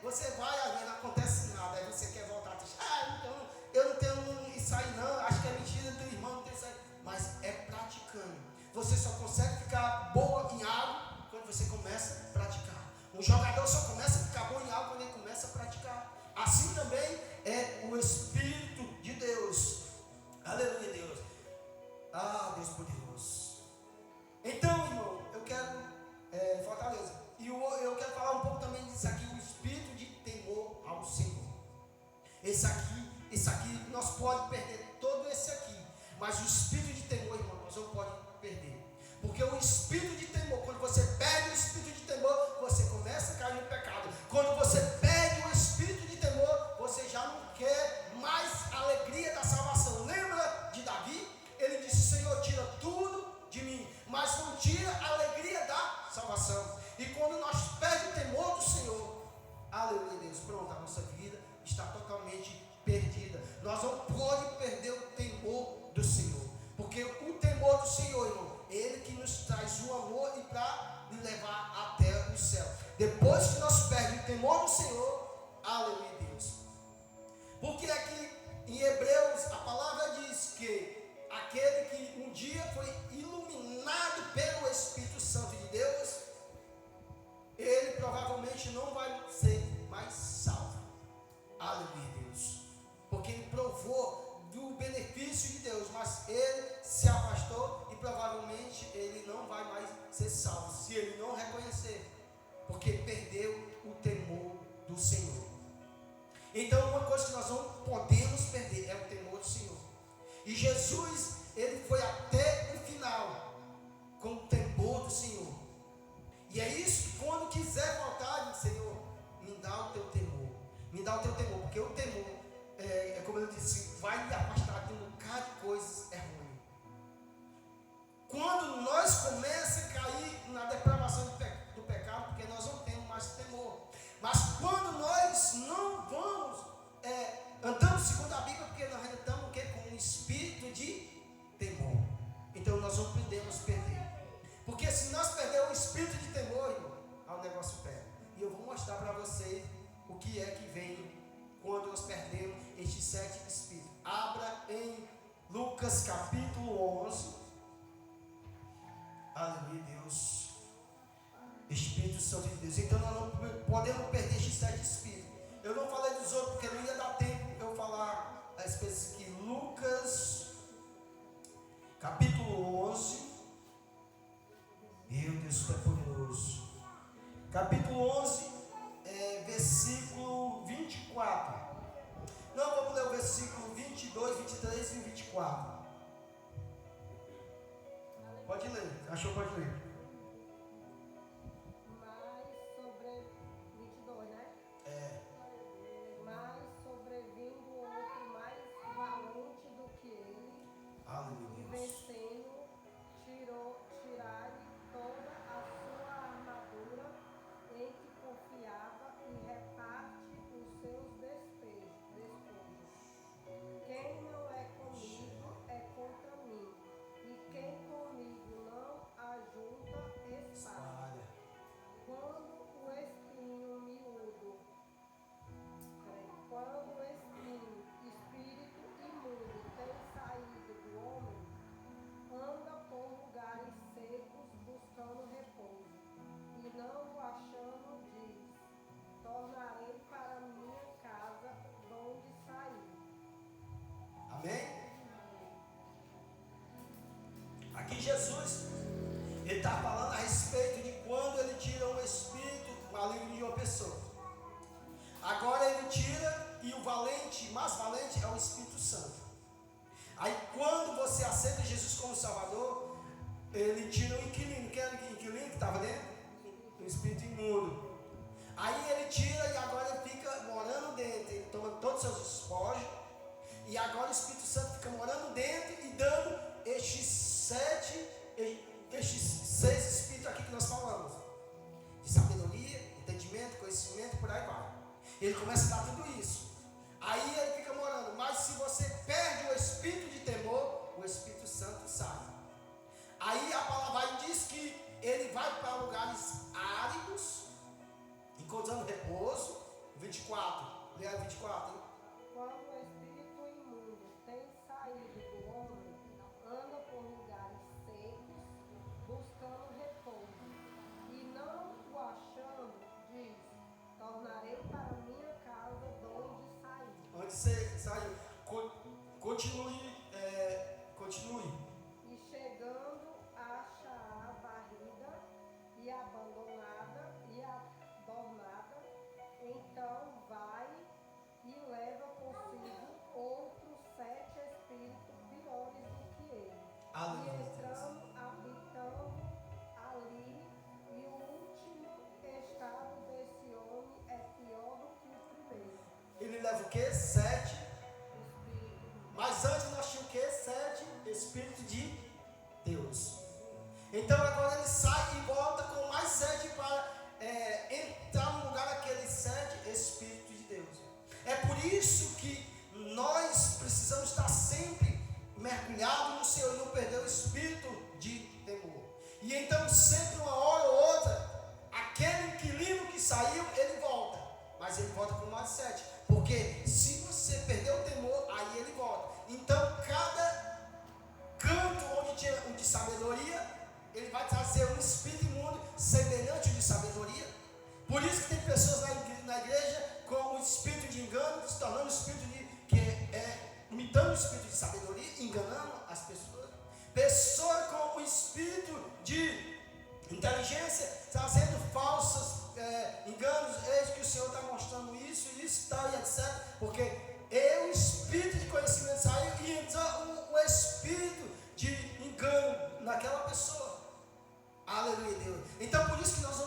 Você vai, às vezes não acontece nada. Aí você quer voltar a dizer: então eu não tenho isso aí não. Acho que é mentira do irmão, não tem isso aí. Mas é praticando. Você só consegue ficar boa em algo quando você começa a praticar. Um jogador só começa a ficar bom em algo quando ele começa a praticar. Assim também é o Espírito de Deus. Aleluia, Deus. Ah, Deus poderoso. Então, irmão, eu quero fortaleza. E eu quero falar um pouco também disso aqui, o espírito de temor ao Senhor. Esse aqui, nós podemos perder todo esse aqui. Mas o espírito de temor, irmão, nós não podemos perder. Porque o espírito de temor, quando você perde o espírito de temor, você começa a cair no pecado. Quando você perde o espírito de temor, você já não quer mais a alegria da salvação. Lembra de Davi? Ele disse: Senhor, tira tudo de mim, mas não tira a alegria da salvação. E quando nós perdemos o temor do Senhor, aleluia, Deus, pronto, a nossa vida está totalmente perdida. Nós não podemos perder o temor do Senhor, porque o temor do Senhor, irmão, Ele que nos traz o amor e para nos levar até o céu. Depois que nós perdemos o temor do Senhor, aleluia, Deus. Porque aqui em Hebreus a palavra diz que aquele que um dia foi iluminado pelo Espírito Santo de Deus, ele provavelmente não vai ser mais salvo. Aleluia, Deus. Porque ele provou do benefício de Deus, mas ele se afastou e provavelmente ele não vai mais ser salvo, se ele não reconhecer, porque perdeu o temor do Senhor. Então, uma coisa que nós não podemos perder é o temor do Senhor. E Jesus, ele foi até o final com o temor do Senhor. E é isso que quando quiser voltar, diz: Senhor, me dá o teu temor. Me dá o teu temor, porque o temor, como eu disse, vai lhe afastar de um bocado de coisas, é ruim. Quando nós começamos a cair na depravação do pecado, porque nós não temos mais temor. Mas quando nós não vamos, andamos segundo a Bíblia, porque nós ainda estamos com um espírito de temor. Então nós não podemos perder. Porque se nós perdermos o espírito de temor, irmão, o negócio perde. E eu vou mostrar para vocês o que é que vem quando nós perdemos estes 7 espíritos. Abra em Lucas capítulo 11. Aleluia, Deus. Espírito Santo de Deus. Então nós não podemos perder estes 7 espíritos. Eu não falei dos outros porque não ia dar tempo eu falar a respeito aqui. Lucas capítulo 11. Meu Deus, é poderoso. Capítulo 11, versículo 24. Não, vamos ler o versículo 22, 23 e 24. Pode ler, achou? Pode ler. Mas sobre 22, né? Mas sobrevindo outro mais valente do que ele, e vencendo, tirai-lhe toda a sua armadura em que confiava e reparte os seus despojos. Quem não é comigo é contra mim, e quem comigo não ajunta espada. Quando o espinho miúdo, quando o espinho, espírito imundo, tem saído do homem, anda por lugares secos buscando repouso, e não o achando, diz: tornarei para minha casa donde saí. Amém? Aqui Jesus, ele está falando a respeito de quando ele tira um espírito maligno de uma pessoa. Agora ele tira, e o valente, mais valente é o Espírito Santo. Aí quando você aceita Jesus como Salvador, ele tira o inquilino. Quem era o inquilino que estava dentro? O espírito imundo. Aí ele tira e agora ele fica morando dentro. Ele toma todos os seus despojos. E agora o Espírito Santo fica morando dentro e dando estes 6 espíritos aqui que nós falamos. De sabedoria, entendimento, conhecimento, por aí vai. Ele começa a dar tudo isso. Aí ele fica morando. Mas se você perde o espírito de temor, o Espírito Santo sai. Aí a palavra diz que ele vai para lugares áridos, encontrando repouso. 24. Leia 24. Quando o espírito imundo tem saído do homem, anda por lugares secos, buscando repouso, e não o achando, diz: tornarei para minha casa donde saí. Onde você saiu? Continue. E chegando, acha a barrida e abandonada e adornada, então vai e leva consigo outros 7 espíritos piores do que ele. Aleluia. E entrando, habitando ali, e o último estado desse homem é pior do que o primeiro. Ele leva o quê? 7. Espírito. Mas antes nós tínhamos o quê? 7 Espíritos de Deus. Então agora ele sai e volta com mais 7 para entrar no lugar daqueles 7 Espíritos de Deus. É por isso que nós precisamos estar sempre mergulhados no Senhor e não perder o espírito de temor. E então sempre uma hora ou outra, aquele inquilino que saiu, ele volta. Mas ele volta com mais 7. Porque se você perder o temor, aí ele volta. Então cada canto onde tinha um de sabedoria, ele vai trazer um espírito imundo semelhante ao de sabedoria. Por isso que tem pessoas na igreja com o espírito de engano, se tornando o espírito de imitando o espírito de sabedoria, enganando as pessoas. Pessoa com o espírito de inteligência, trazendo falsos enganos. Eis que o Senhor está mostrando isso, tal e etc. Porque o espírito de conhecimento saiu e entrou o espírito de engano naquela pessoa. Aleluia, Deus. Então por isso que nós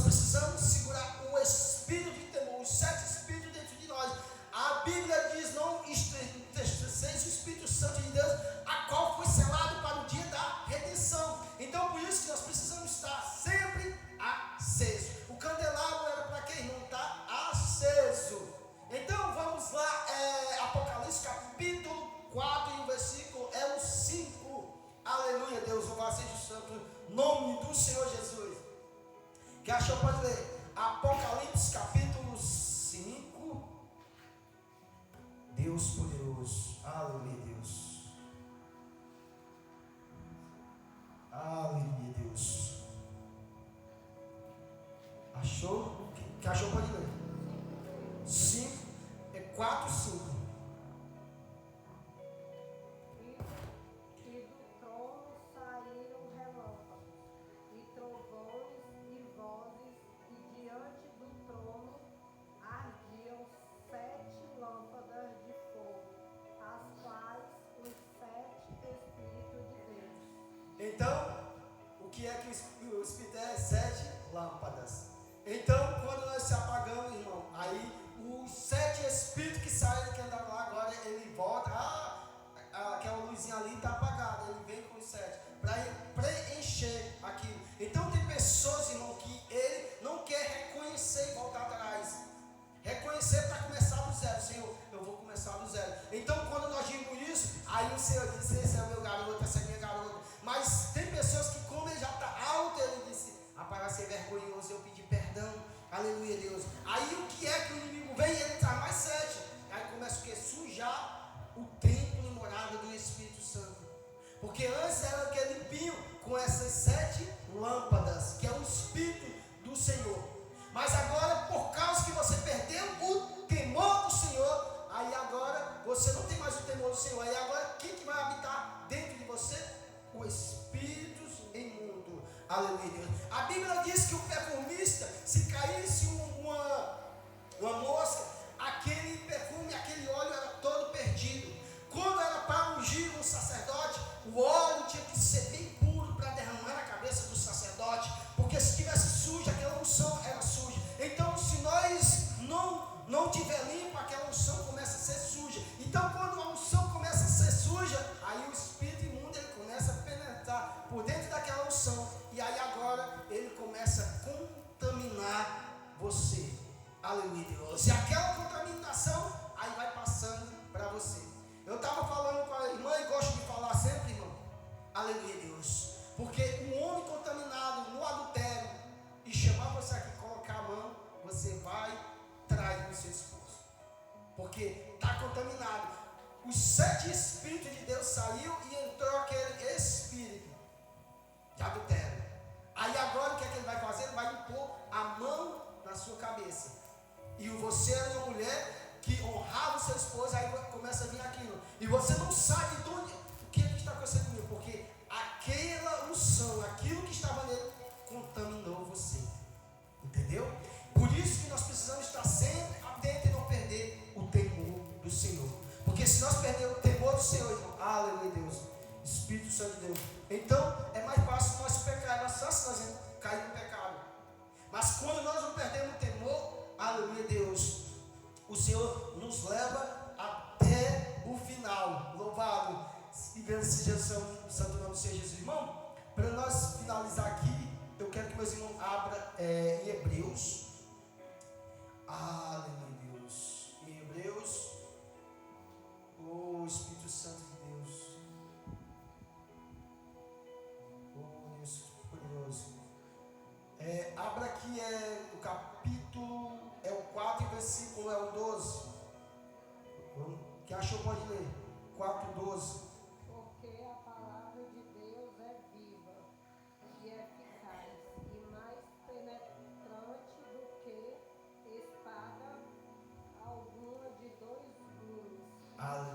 precisamos segurar o espírito de temor, os 7 espíritos dentro de nós. A Bíblia diz: não entristeçais o Espírito Santo de Deus, a qual foi selado para o dia da redenção. Então por isso que nós precisamos estar sempre aceso. O candelabro era para quem não está aceso. Então vamos lá, Apocalipse capítulo 4 e o versículo é o 5. Aleluia, Deus, louvado seja o santo nome do Senhor Jesus. Que achou, pode ler. Apocalipse capítulo 5. 5. Deus poderoso. Aleluia, Deus. Aleluia, Deus. Achou? Que achou, pode ler. 5. 4, 5. E do trono saíram relâmpagos, e trovões e vozes, e diante do trono ardiam 7 lâmpadas de fogo, as quais os 7 Espíritos de Deus. Então, o que é que o Espírito é? 7 lâmpadas. Então, quando nós se apagamos, irmão, aí os 7 Espíritos que saíram, que andaram lá agora, ele volta. Aquela luzinha ali está apagada. Ele vem com os 7 para preencher aquilo. Então, tem pessoas, irmão, que ele não quer reconhecer e voltar atrás. Reconhecer para começar do zero. Senhor, eu vou começar do zero. Então, quando nós dimos isso, aí o Senhor diz: esse é o meu garoto, essa é a minha garota. Mas tem pessoas que, como ele já está alto, ele disse: para ser vergonhoso, eu pedi perdão. Aleluia, Deus. Aí o que é que o inimigo vem? Ele traz mais 7. Aí começa o que? Sujar o templo e morada do Espírito Santo. Porque antes era aquele limpinho com essas 7 lâmpadas, que é o Espírito do Senhor. Mas agora, por causa que você perdeu o temor do Senhor, aí agora você não tem mais o temor do Senhor. Aí agora quem que vai habitar dentro de você? O Espírito imundo. Aleluia, Deus. A Bíblia diz que o perfumista, se caísse uma mosca, aquele perfume, aquele óleo era todo perdido. Quando era para ungir um sacerdote, o óleo tinha que ser bem puro para derramar na cabeça do sacerdote, porque se tivesse suja, aquela unção era suja. Então, se nós não tiver limpo, aquela unção começa a ser suja. Então, quando a unção começa a ser suja, aí o espírito imundo ele começa a penetrar por dentro daquela unção, e aí agora ele começa a contaminar você. Aleluia, Deus. E aquela contaminação aí vai passando para você. Eu estava falando com a irmã e gosto de falar sempre, irmão. Aleluia, Deus. Porque um homem contaminado no adultério e chamar você aqui, colocar a mão, você vai trair o seu esposo. Porque está contaminado. Os 7 Espíritos de Deus saiu e entrou aquele espírito de adultério. Aí agora o que é que ele vai fazer? Ele vai impor a mão na sua cabeça. E você é uma mulher que honrava o seu esposo, aí começa a vir aquilo. E você não sabe de onde, o que está acontecendo comigo, porque aquela unção, aquilo que estava nele, contaminou você. Entendeu? Por isso que nós precisamos estar sempre atentos e não perder o temor do Senhor. Porque se nós perdermos o temor do Senhor, irmão, aleluia, Deus, Espírito Santo de Deus, então é mais fácil nós pecar, é mais fácil nós cair no pecado. Mas quando nós não perdemos o temor, aleluia, Deus, o Senhor nos leva até o final. Louvado e bendito seja o santo nome do Senhor Jesus. Irmão, para nós finalizar aqui, eu quero que meus irmãos abram em Hebreus. Aleluia, Deus. Em Hebreus, o Espírito Santo de Deus. Oh, Deus poderoso. Abra aqui o capítulo, o 4, versículo, o 12. Quem achou pode ler. 4, 12. Porque a palavra de Deus é viva e eficaz e mais penetrante do que espada alguma de 2 gumes.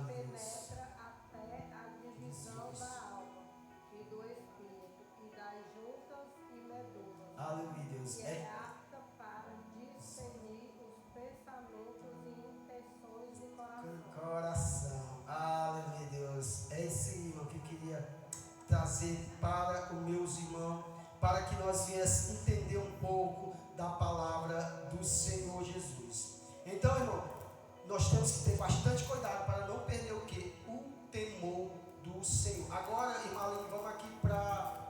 Penetra até a divisão da alma e do espírito e das juntas e medulas. Aleluia, Deus. E é apta para discernir os pensamentos e intenções do coração. Aleluia, Deus. É isso aí, irmão, que eu queria trazer para os meus irmãos, para que nós viéssemos entender um pouco da palavra do Senhor Jesus. Então, irmão, nós temos que ter bastante cuidado para não perder o quê? O temor do Senhor. Agora, irmã Aline, vamos aqui para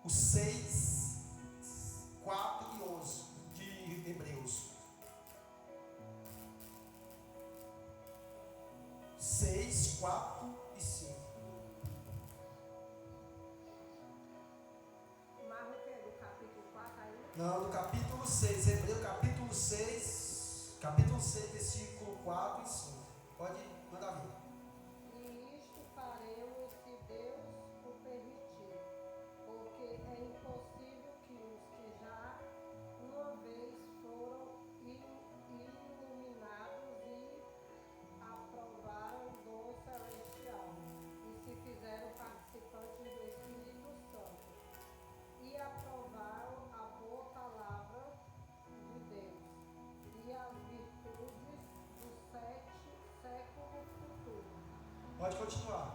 o 6, 4 e 11 de Hebreus. 6, 4 e 5. Mas o que? Do capítulo 4 ainda? Não, no capítulo 6, Hebreus capítulo 6, versículo 4 e 5. Pode mandar ver. E isto faremos se Deus o permitir, porque é impossível que os que já uma vez foram iluminados e aprovaram o dom celestial e se fizeram participantes do Espírito Santo e aprovaram a boa palavra de Deus e as virtudes dos 7 séculos futuros. Pode continuar.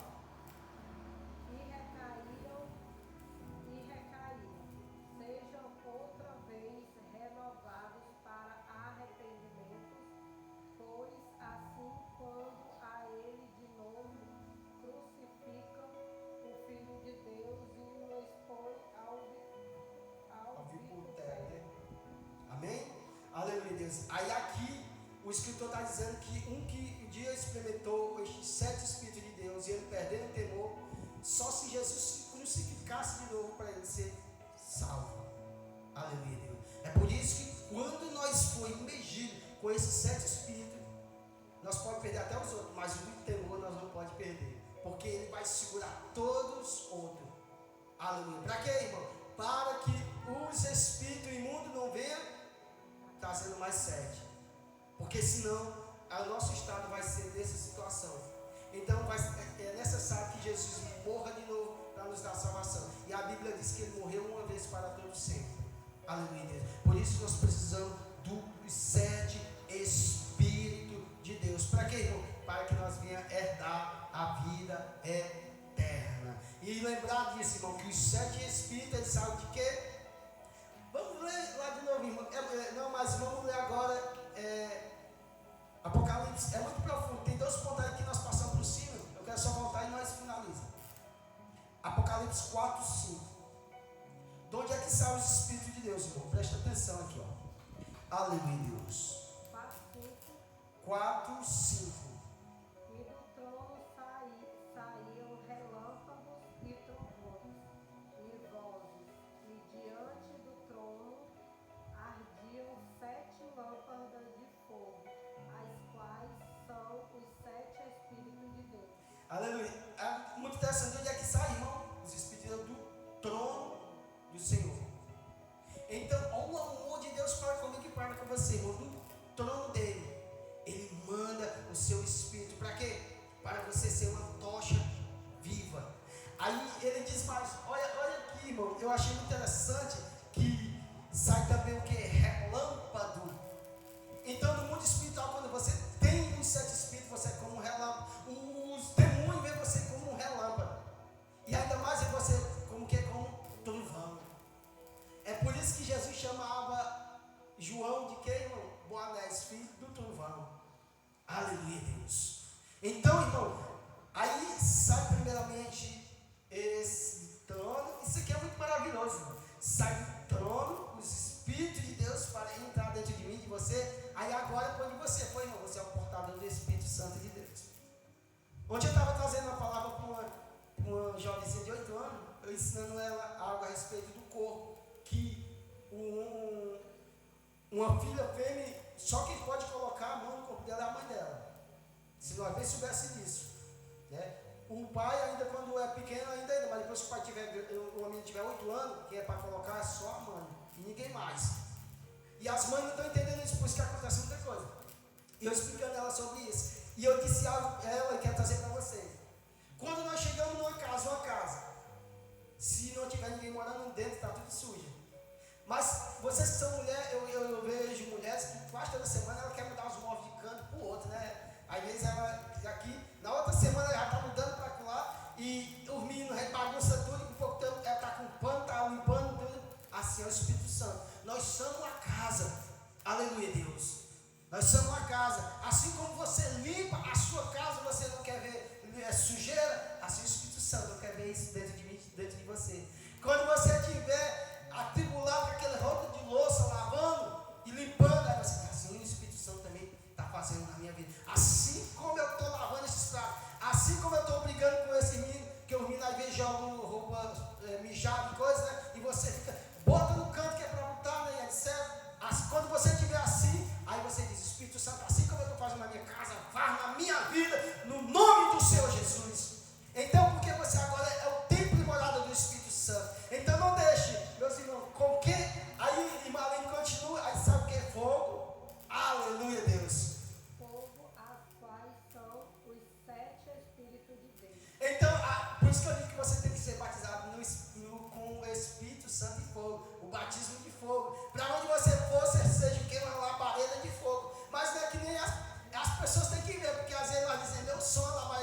E recaíram, sejam outra vez renovados para arrependimentos, pois assim quando a ele de novo crucificam o Filho de Deus e o expõem ao vitupério. Amém? Aleluia, Deus. Aí aqui o escritor está dizendo que um dia experimentou estes 7 Espíritos de Deus e ele perdendo o temor, só se Jesus se crucificasse de novo para ele ser salvo. Aleluia, Deus. É por isso que quando nós for imergidos com esses 7 Espíritos, nós podemos perder até os outros, mas o do temor nós não podemos perder, porque ele vai segurar todos os outros. Aleluia. Para quê, irmão? Para que os espíritos imundos não venham trazendo mais sede, porque senão o nosso estado vai ser dessa situação. Então é necessário que Jesus morra de novo para nos dar salvação, e a Bíblia diz que ele morreu uma vez para todo sempre. Aleluia. Por isso nós precisamos dos 7 Espíritos de Deus. Para quê, irmão? Para que nós venhamos herdar a vida eterna. E lembrar disso, irmão, que os 7 Espíritos, eles sabem de quê? Vamos ler lá de novo, irmão. Não, mas vamos ler agora Apocalipse. É muito profundo. Tem 2 pontos aí que nós passamos por cima. Eu quero só voltar e nós finalizamos. Apocalipse 4, 5. De onde é que saem os Espíritos de Deus, irmão? Presta atenção aqui, ó. Aleluia, Deus. 4, 5. E do trono saíam relâmpagos e trovões e vozes, e diante do trono ardiam 7 lâmpadas de fogo, as quais são os 7 Espíritos de Deus. Aleluia. É muito interessante. De onde é que saem, irmão? Os Espíritos do trono do Senhor. Então, o amor de Deus para comigo e para com você, irmão. Do trono dele. Ele manda o seu Espírito para quê? Para você ser uma tocha viva. Aí ele diz mais, olha aqui, irmão, eu achei muito interessante que sai também o que? Relâmpago. Então no mundo espiritual, quando você tem os 7 Espíritos, você é como um relâmpago. Os demônios veem você como um relâmpago. E ainda mais em você como que? Como trovão. É por isso que Jesus chamava João de quê, irmão? Boanés, filho do trovão. Aleluia, Deus. Então, irmão, aí sai primeiramente esse trono. Isso aqui é muito maravilhoso, irmão. Sai do trono, os Espíritos de Deus para entrar dentro de mim, de você. Aí agora, quando você foi, irmão, você é o portador do Espírito Santo de Deus. Ontem eu estava trazendo uma palavra para uma jovenzinha de 8 anos, eu ensinando ela algo a respeito do corpo, que uma filha fêmea, só quem pode colocar a mão no corpo dela é a mãe dela. Se nós bem soubesse disso, né? O pai ainda quando é pequeno ainda, mas depois que o pai o menino tiver 8 anos, quem é para colocar é só a mãe e ninguém mais. E as mães não estão entendendo isso, por isso que acontece muita coisa. E eu explicando ela sobre isso, e eu disse algo a ela e quero trazer para vocês. Quando nós chegamos numa casa, se não tiver ninguém morando dentro, está tudo sujo. Mas vocês que são mulheres, eu vejo mulheres que quase toda semana ela quer mudar os móveis de canto para o outro, né? Às vezes ela aqui, na outra semana ela já está mudando para lá e os meninos bagunçam tudo, e com pouco tempo ela está com pano, está limpando tudo. Assim é o Espírito Santo. Nós somos uma casa. Aleluia, Deus. Nós somos uma casa. Assim como você limpa a sua casa, você não quer ver sujeira, assim o Espírito Santo não quer ver isso dentro de mim, dentro de você. Quando você estiver atribulado com aquele roupa de louça, lavando e limpando, aí você fala assim, o Espírito Santo também está fazendo na minha vida. Assim como eu estou lavando esses pratos, assim como eu estou brigando com esse menino, que os meninos às vezes jogam roupa mijada e coisa, né? E você fica, bota no canto que é para botar, né? batismo de fogo. Para onde você for, você seja o que? Uma labareda de fogo. Mas não é que nem as pessoas têm que ver, porque às vezes nós dizemos, eu sou a labareda